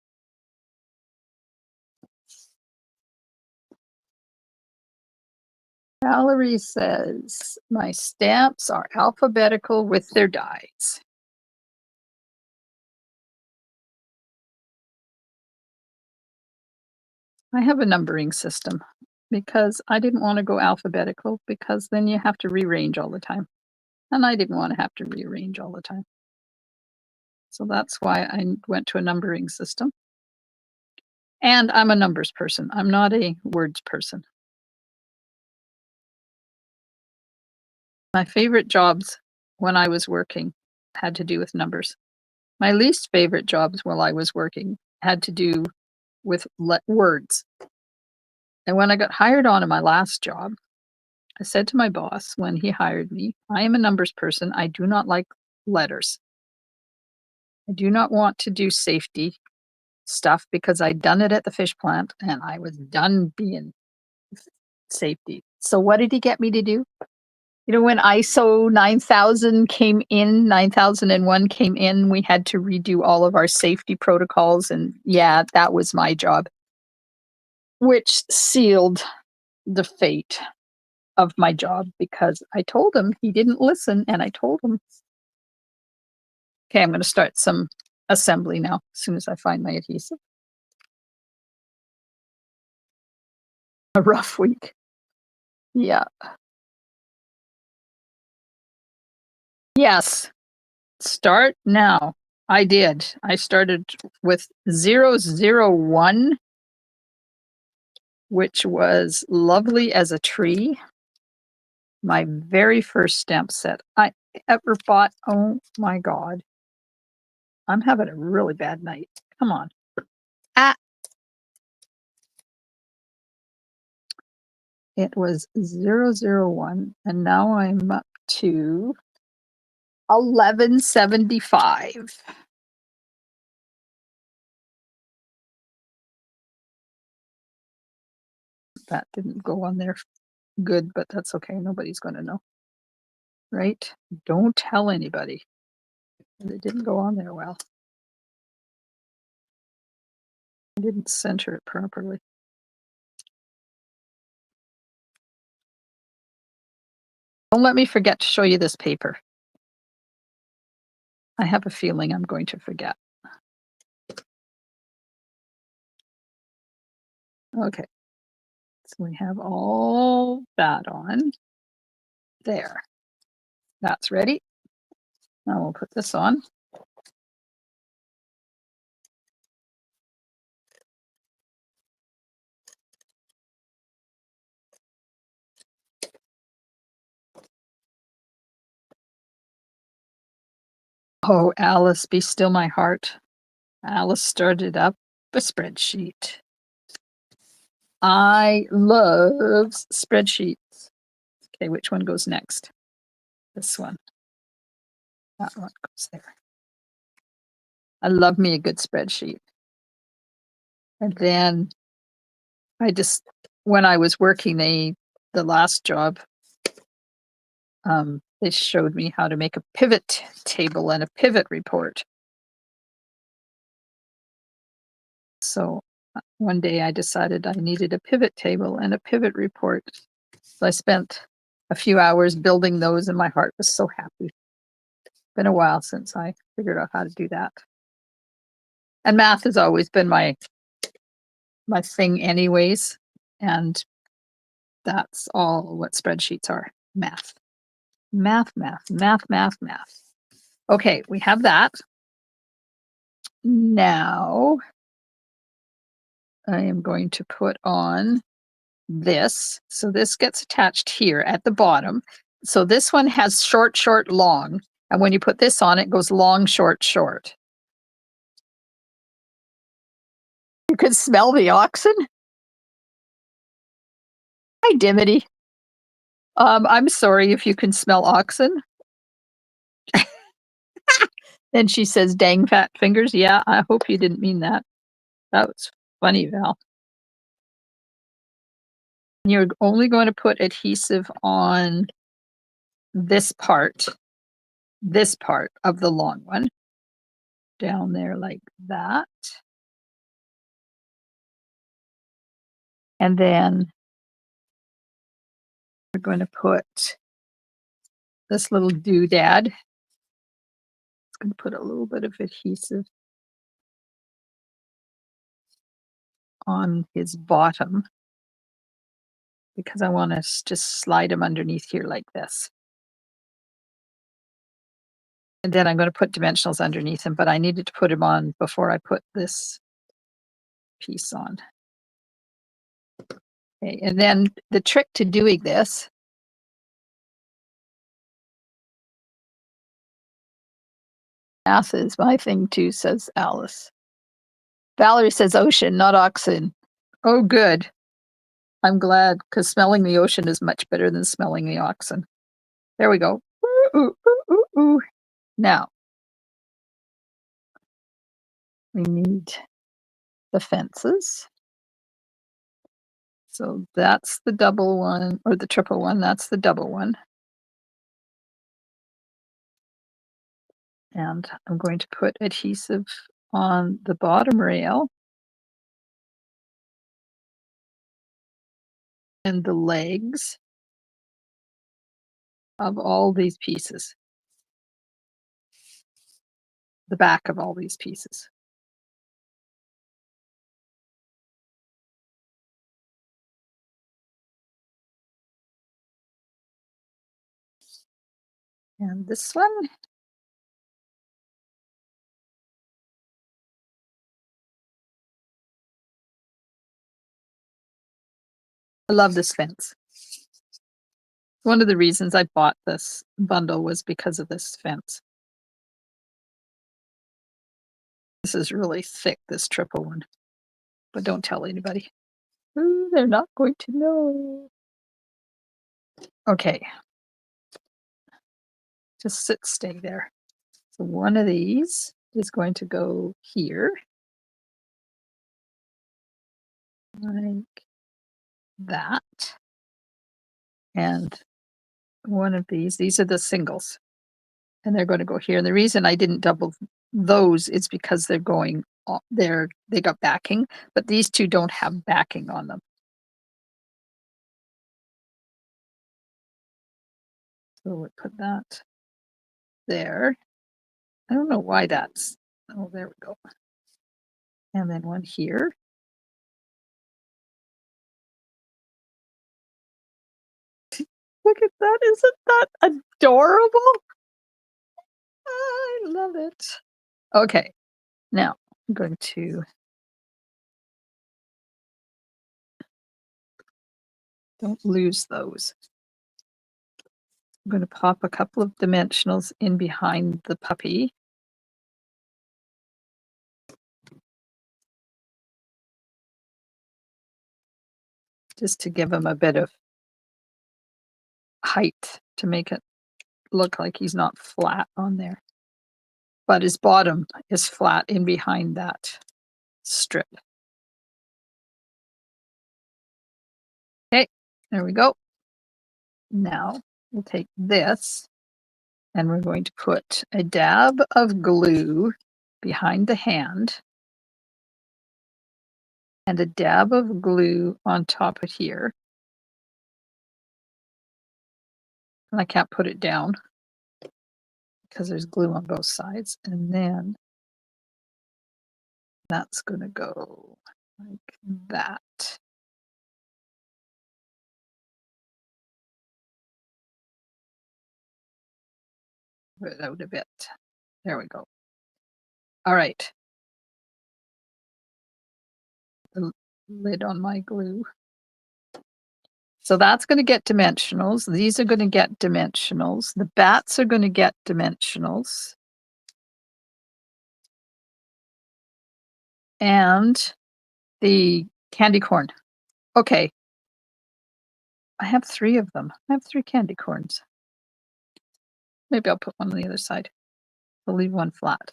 Speaker 1: Valerie says, my stamps are alphabetical with their dies. I have a numbering system because I didn't want to go alphabetical because then you have to rearrange all the time. And I didn't want to have to rearrange all the time. So that's why I went to a numbering system. And I'm a numbers person. I'm not a words person. My favorite jobs when I was working had to do with numbers. My least favorite jobs while I was working had to do with words. And when I got hired on in my last job, I said to my boss when he hired me, I am a numbers person. I do not like letters. I do not want to do safety stuff because I'd done it at the fish plant and I was done being safety. So what did he get me to do? You know, when ISO 9000 came in, 9001 came in, we had to redo all of our safety protocols. And yeah, that was my job, which sealed the fate of my job because I told him he didn't listen. And I told him, okay, I'm going to start some assembly now as soon as I find my adhesive. A rough week. Yeah. Yes. Start now. I did. I started with 001, which was lovely as a tree. My very first stamp set I ever bought. Oh my God. I'm having a really bad night. Come on. Ah. It was 001, and now I'm up to 1175. That didn't go on there good, but that's okay. Nobody's going to know. Right? Don't tell anybody. It didn't go on there well. I didn't center it properly. Don't let me forget to show you this paper. I have a feeling I'm going to forget. Okay. So we have all that on there. That's ready. Now we'll put this on. Oh, Alice, be still my heart. Alice started up a spreadsheet. I love spreadsheets. Okay, which one goes next? This one. That one goes there. I love me a good spreadsheet. And then when I was working the last job, they showed me how to make a pivot table and a pivot report. So one day I decided I needed a pivot table and a pivot report. So I spent a few hours building those and my heart was so happy. It's been a while since I figured out how to do that. And math has always been my thing anyways. And that's all what spreadsheets are. Math. Math, math, math, math, math. Okay, we have that. Now I am going to put on this. So this gets attached here at the bottom. So this one has short, short, long. And when you put this on, it goes long, short, short. You can smell the oxen. Hi, Dimity. I'm sorry if you can smell oxen. Then she says, "Dang fat fingers." Yeah, I hope you didn't mean that. That was funny, Val. You're only going to put adhesive on this part of the long one, down there like that. And then we're going to put this little doodad. It's going to put a little bit of adhesive on his bottom because I want to just slide him underneath here like this. And then I'm going to put dimensionals underneath him, but I needed to put him on before I put this piece on. Okay, and then the trick to doing this math is my thing too, says Alice. Valerie says ocean, not oxen. Oh, good. I'm glad because smelling the ocean is much better than smelling the oxen. There we go. Ooh, ooh, ooh, ooh, ooh. Now we need the fences. So that's the double one or the triple one. That's the double one. And I'm going to put adhesive on the bottom rail and the legs of all these pieces, the back of all these pieces. And this one. I love this fence. One of the reasons I bought this bundle was because of this fence. This is really thick, this triple one, but don't tell anybody. Ooh, they're not going to know. Okay. Just stay there. So one of these is going to go here. Like that. And one of these are the singles. And they're going to go here. And the reason I didn't double those is because they're going they got backing, but these two don't have backing on them. So we'll put that there. I don't know why that's, oh, there we go. And then one here. Look at that. Isn't that adorable? I love it. Okay. Now I'm going to, don't lose those. I'm going to pop a couple of dimensionals in behind the puppy. Just to give him a bit of height to make it look like he's not flat on there. But his bottom is flat in behind that strip. Okay, there we go. Now we'll take this and we're going to put a dab of glue behind the hand and a dab of glue on top of here. And I can't put it down because there's glue on both sides. And then that's going to go like that. Put it out a bit. There we go. All right. The lid on my glue. So that's going to get dimensionals. These are going to get dimensionals. The bats are going to get dimensionals. And the candy corn. Okay. I have 3 of them. I have 3 candy corns. Maybe I'll put one on the other side. We'll leave one flat.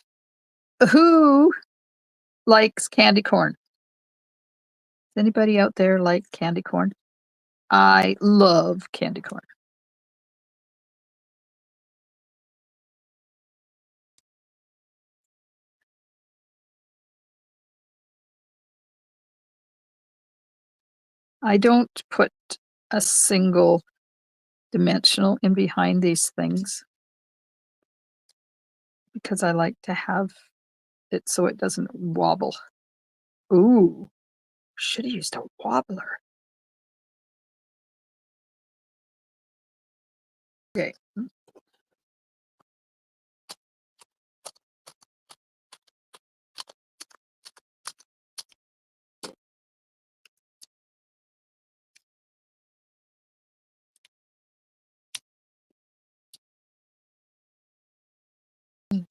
Speaker 1: Who likes candy corn? Does anybody out there like candy corn? I love candy corn. I don't put a single dimensional in behind these things because I like to have it so it doesn't wobble. Ooh, should have used a wobbler. Okay.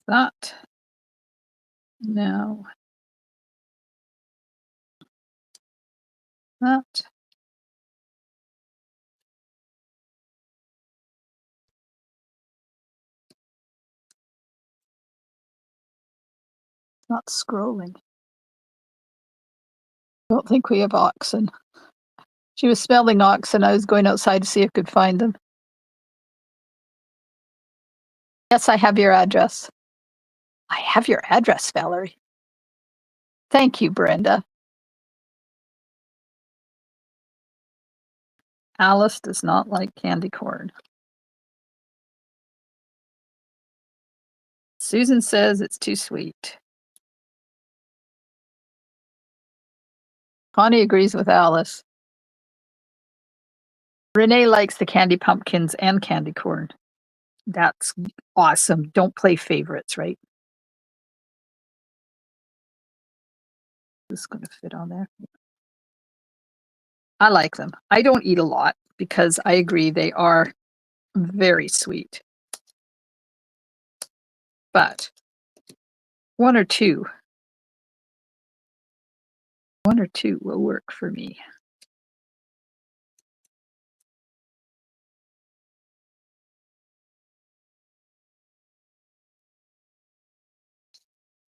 Speaker 1: That. Now. That. Not scrolling. Don't think we have oxen. She was smelling oxen. I was going outside to see if I could find them. Yes, I have your address. I have your address, Valerie. Thank you, Brenda. Alice does not like candy corn. Susan says it's too sweet. Connie agrees with Alice. Renee likes the candy pumpkins and candy corn. That's awesome. Don't play favorites, right? This is going to fit on there. I like them. I don't eat a lot because I agree they are very sweet. But one or two will work for me.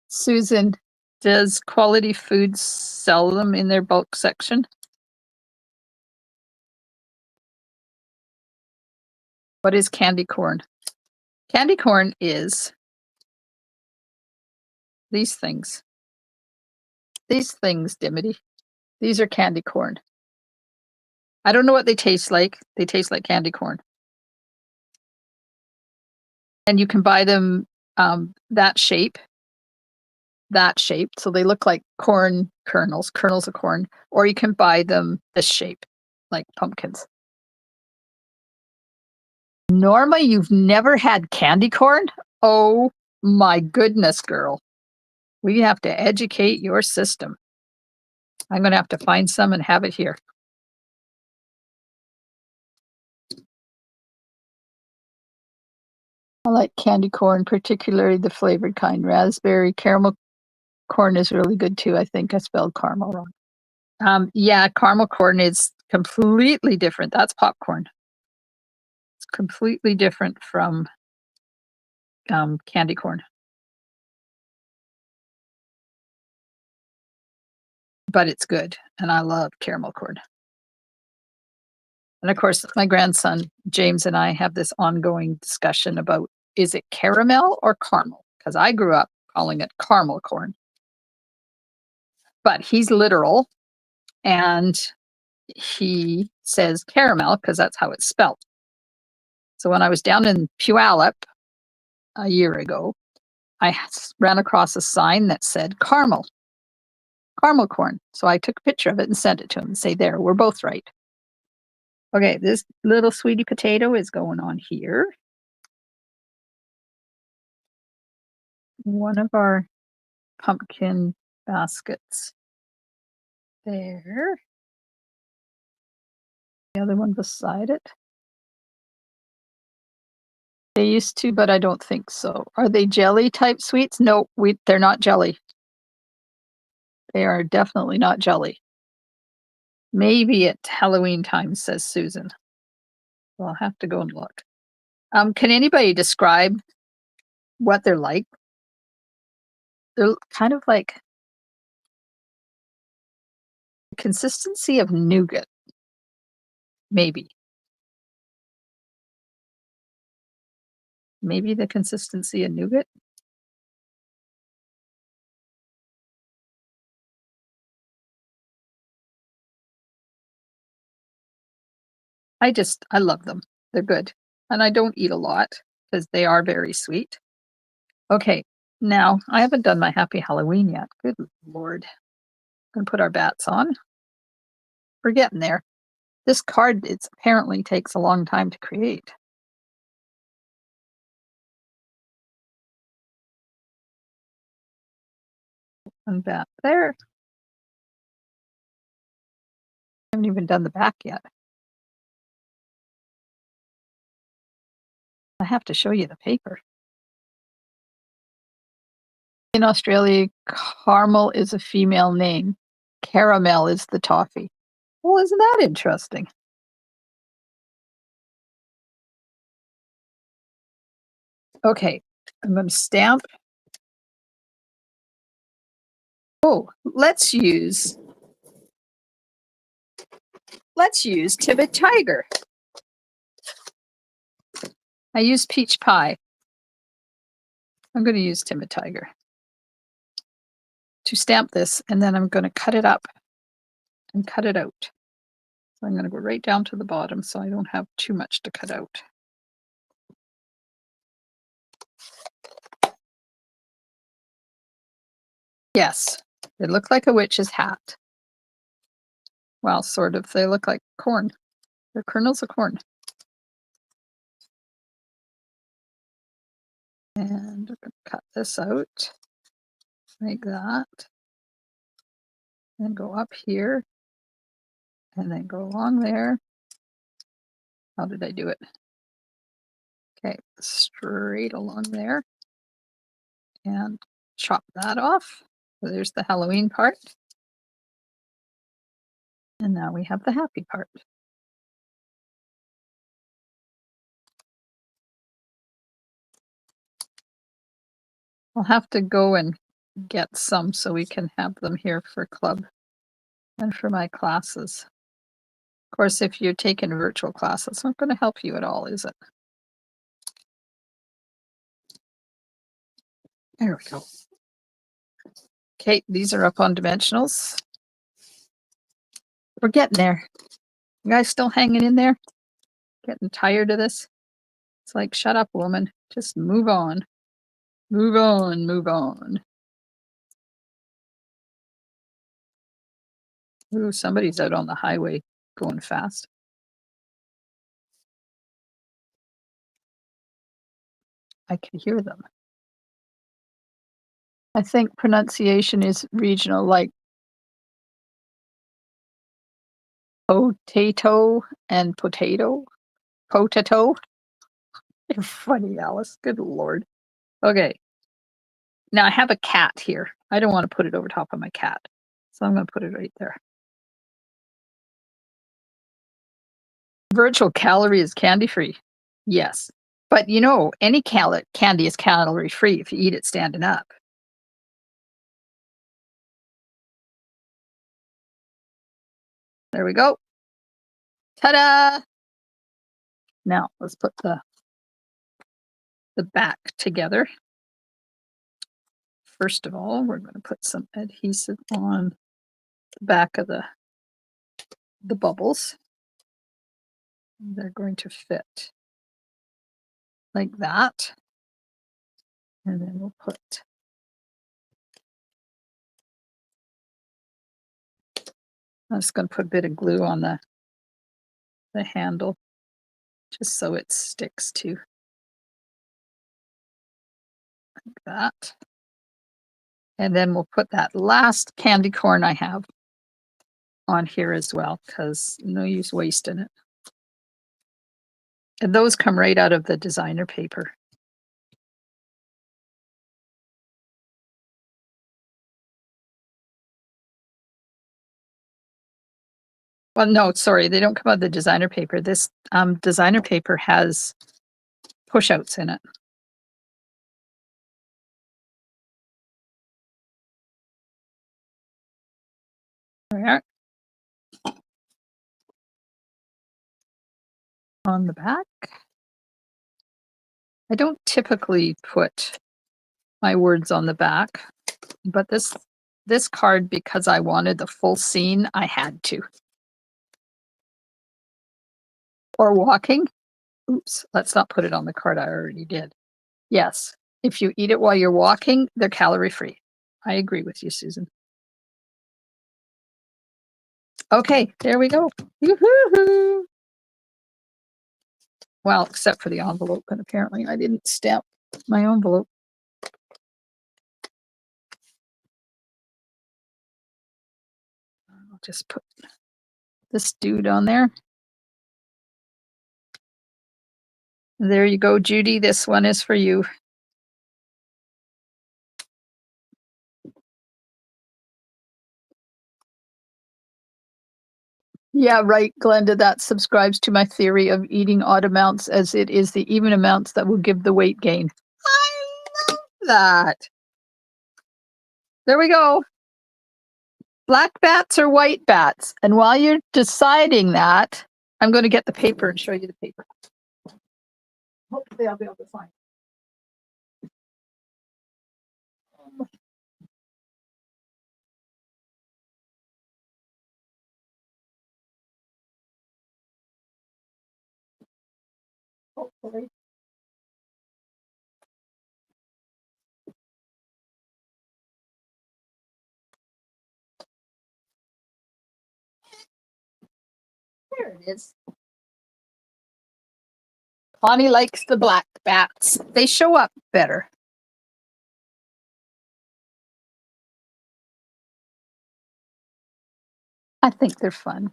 Speaker 1: Susan, does Quality Foods sell them in their bulk section? What is candy corn? Candy corn is these things. These things, Dimity. These are candy corn. I don't know what they taste like. They taste like candy corn. And you can buy them that shape. So they look like corn kernels of corn, or you can buy them this shape, like pumpkins. Norma, you've never had candy corn? Oh my goodness, girl. We have to educate your system. I'm going to have to find some and have it here. I like candy corn, particularly the flavored kind. Raspberry, caramel corn is really good too. I think I spelled caramel wrong. Yeah, caramel corn is completely different. That's popcorn. It's completely different from candy corn. But it's good, and I love caramel corn. And of course, my grandson James and I have this ongoing discussion about, is it caramel or caramel? Because I grew up calling it caramel corn. But he's literal, and he says caramel because that's how it's spelled. So when I was down in Puyallup a year ago, I ran across a sign that said caramel corn. So I took a picture of it and sent it to him and say, there, we're both right. Okay, this little sweetie potato is going on here. One of our pumpkin baskets there. The other one beside it. They used to, but I don't think so. Are they jelly type sweets? No, they're not jelly. They are definitely not jelly. Maybe at Halloween time, says Susan. Well, I'll have to go and look. Can anybody describe what they're like? They're kind of like the consistency of nougat, maybe. Maybe the consistency of nougat? I love them. They're good. And I don't eat a lot because they are very sweet. Okay, now I haven't done my Happy Halloween yet. Good Lord. Gonna put our bats on. We're getting there. This card, it's apparently takes a long time to create. One bat there. I haven't even done the back yet. I have to show you the paper. In Australia, caramel is a female name. Caramel is the toffee. Well, isn't that interesting? Okay, I'm going to stamp. Oh, let's use Timid Tiger. I use peach pie. I'm going to use Timid Tiger to stamp this, and then I'm going to cut it up and cut it out. So I'm going to go right down to the bottom so I don't have too much to cut out. Yes, they look like a witch's hat. Well, sort of. They look like corn. They're kernels of corn. And I'm going to cut this out like that. And go up here. And then go along there. How did I do it? Okay, straight along there. And chop that off. So there's the Halloween part. And now we have the happy part. I'll have to go and get some so we can have them here for club and for my classes. Of course, if you're taking virtual class, it's not going to help you at all, is it? There we go. Okay, these are up on dimensionals. We're getting there. You guys still hanging in there? Getting tired of this? It's like, shut up, woman. Just move on. Move on, move on. Ooh, somebody's out on the highway going fast. I can hear them. I think pronunciation is regional, like potato and potato. Potato. You're funny, Alice. Good Lord. Okay. Now I have a cat here. I don't want to put it over top of my cat. So I'm going to put it right there. Virtual calorie is candy free. Yes. But you know, any candy is calorie free if you eat it standing up. There we go. Ta-da! Now let's put the back together. First of all, we're going to put some adhesive on the back of the bubbles. They're going to fit like that. And then we'll put I'm just going to put a bit of glue on the handle just so it sticks to like that. And then we'll put that last candy corn I have on here as well, because no use wasting it. And those come right out of the designer paper. Well, no, sorry, they don't come out of the designer paper. This designer paper has push outs in it. There. On the back. I don't typically put my words on the back, but this card, because I wanted the full scene, I had to. Or walking. Oops, let's not put it on the card. I already did. Yes, if you eat it while you're walking, they're calorie free. I agree with you, Susan. Okay, there we go. Yoo-hoo-hoo. Well, except for the envelope, and apparently I didn't stamp my envelope. I'll just put this dude on there. There you go, Judy. This one is for you. Yeah, right, Glenda. That subscribes to my theory of eating odd amounts, as it is the even amounts that will give the weight gain. I love that. There we go. Black bats or white bats? And while you're deciding that, I'm going to get the paper and show you the paper. Hopefully I'll be able to find it. Hopefully. There it is. Connie likes the black bats. They show up better. I think they're fun.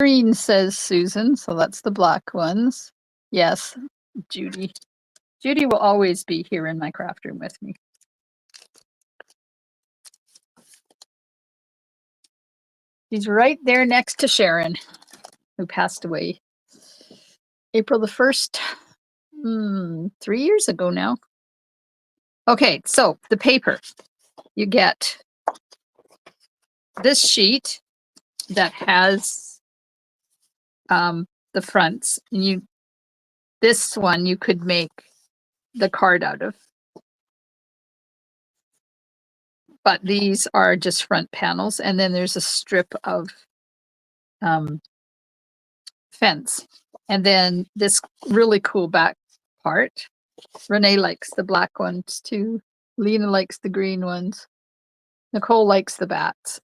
Speaker 1: Green, says Susan, so that's the black ones. Yes, Judy. Judy will always be here in my craft room with me. She's right there next to Sharon, who passed away April the 1st, 3 years ago now. Okay, so the paper. You get this sheet that has the fronts. And this one you could make the card out of. But these are just front panels, and then there's a strip of fence. And then this really cool back part. Renee likes the black ones too. Lena likes the green ones. Nicole likes the bats.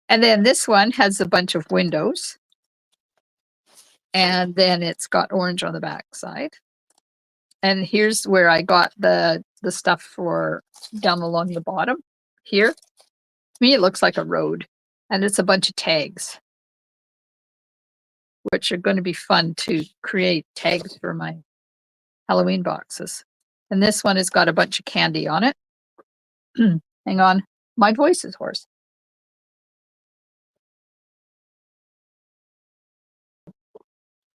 Speaker 1: And then this one has a bunch of windows. And then it's got orange on the back side. And here's where I got the stuff for down along the bottom here. To me, it looks like a road. And it's a bunch of tags, which are going to be fun to create tags for my Halloween boxes. And this one has got a bunch of candy on it. Hang on. My voice is hoarse.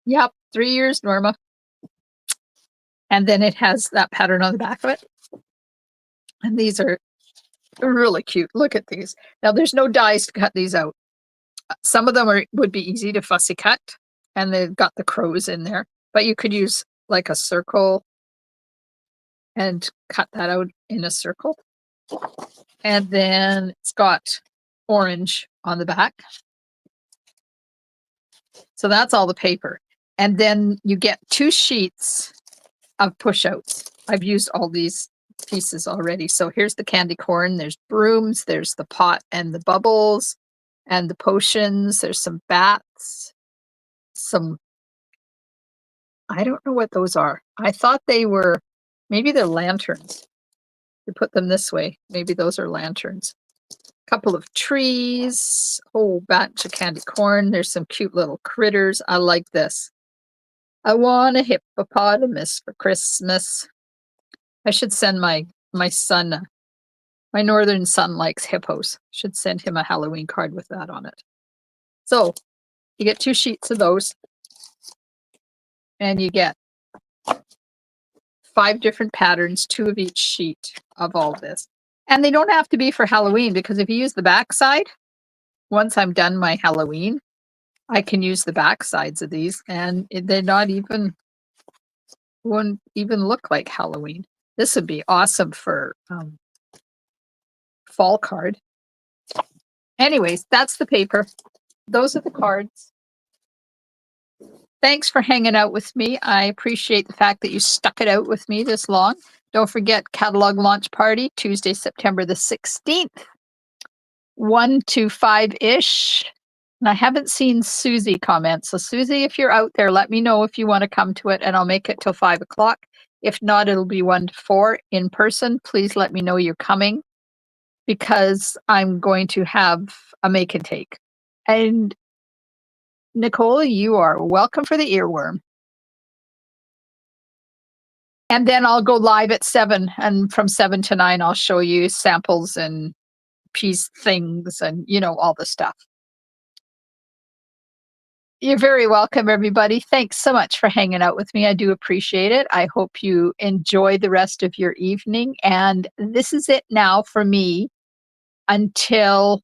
Speaker 1: Yep, 3 years, Norma. And then it has that pattern on the back of it. And these are really cute. Look at these. Now, there's no dies to cut these out. Some of them would be easy to fussy cut, and they've got the crows in there. But you could use like a circle and cut that out in a circle. And then it's got orange on the back. So that's all the paper. And then you get 2 sheets of push-outs. I've used all these pieces already. So here's the candy corn. There's brooms. There's the pot and the bubbles and the potions. There's some bats. I don't know what those are. I thought they were, maybe they're lanterns. You put them this way. Maybe those are lanterns. Couple of trees, whole batch of candy corn. There's some cute little critters. I like this. I want a hippopotamus for Christmas. I should send my son, my northern son likes hippos. Should send him a Halloween card with that on it. So you get 2 sheets of those, and you get 5 different patterns, 2 of each sheet of all this. And they don't have to be for Halloween because if you use the backside, once I'm done my Halloween, I can use the back sides of these and they're not even, wouldn't even look like Halloween. This would be awesome for fall card. Anyways, that's the paper. Those are the cards. Thanks for hanging out with me. I appreciate the fact that you stuck it out with me this long. Don't forget catalog launch party, Tuesday, September the 16th, 1 to 5-ish. And I haven't seen Susie comment. So Susie, if you're out there, let me know if you want to come to it and I'll make it till 5 o'clock. If not, it'll be 1 to 4 in person. Please let me know you're coming because I'm going to have a make and take. And Nicole, you are welcome for the earworm. And then I'll go live at 7 and from 7 to 9, I'll show you samples and piece things and, you know, all the stuff. You're very welcome, everybody. Thanks so much for hanging out with me. I do appreciate it. I hope you enjoy the rest of your evening. And this is it now for me until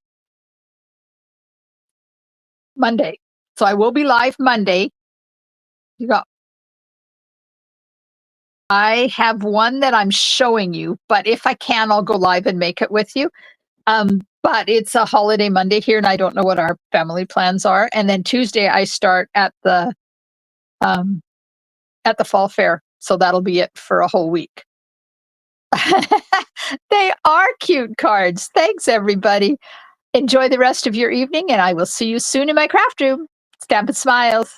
Speaker 1: Monday. So I will be live Monday. You got I have one that I'm showing you, but if I can, I'll go live and make it with you. But it's a holiday Monday here, and I don't know what our family plans are. And then Tuesday, I start um, at the fall fair, so that'll be it for a whole week. They are cute cards. Thanks, everybody. Enjoy the rest of your evening, and I will see you soon in my craft room. Stampin' Smiles.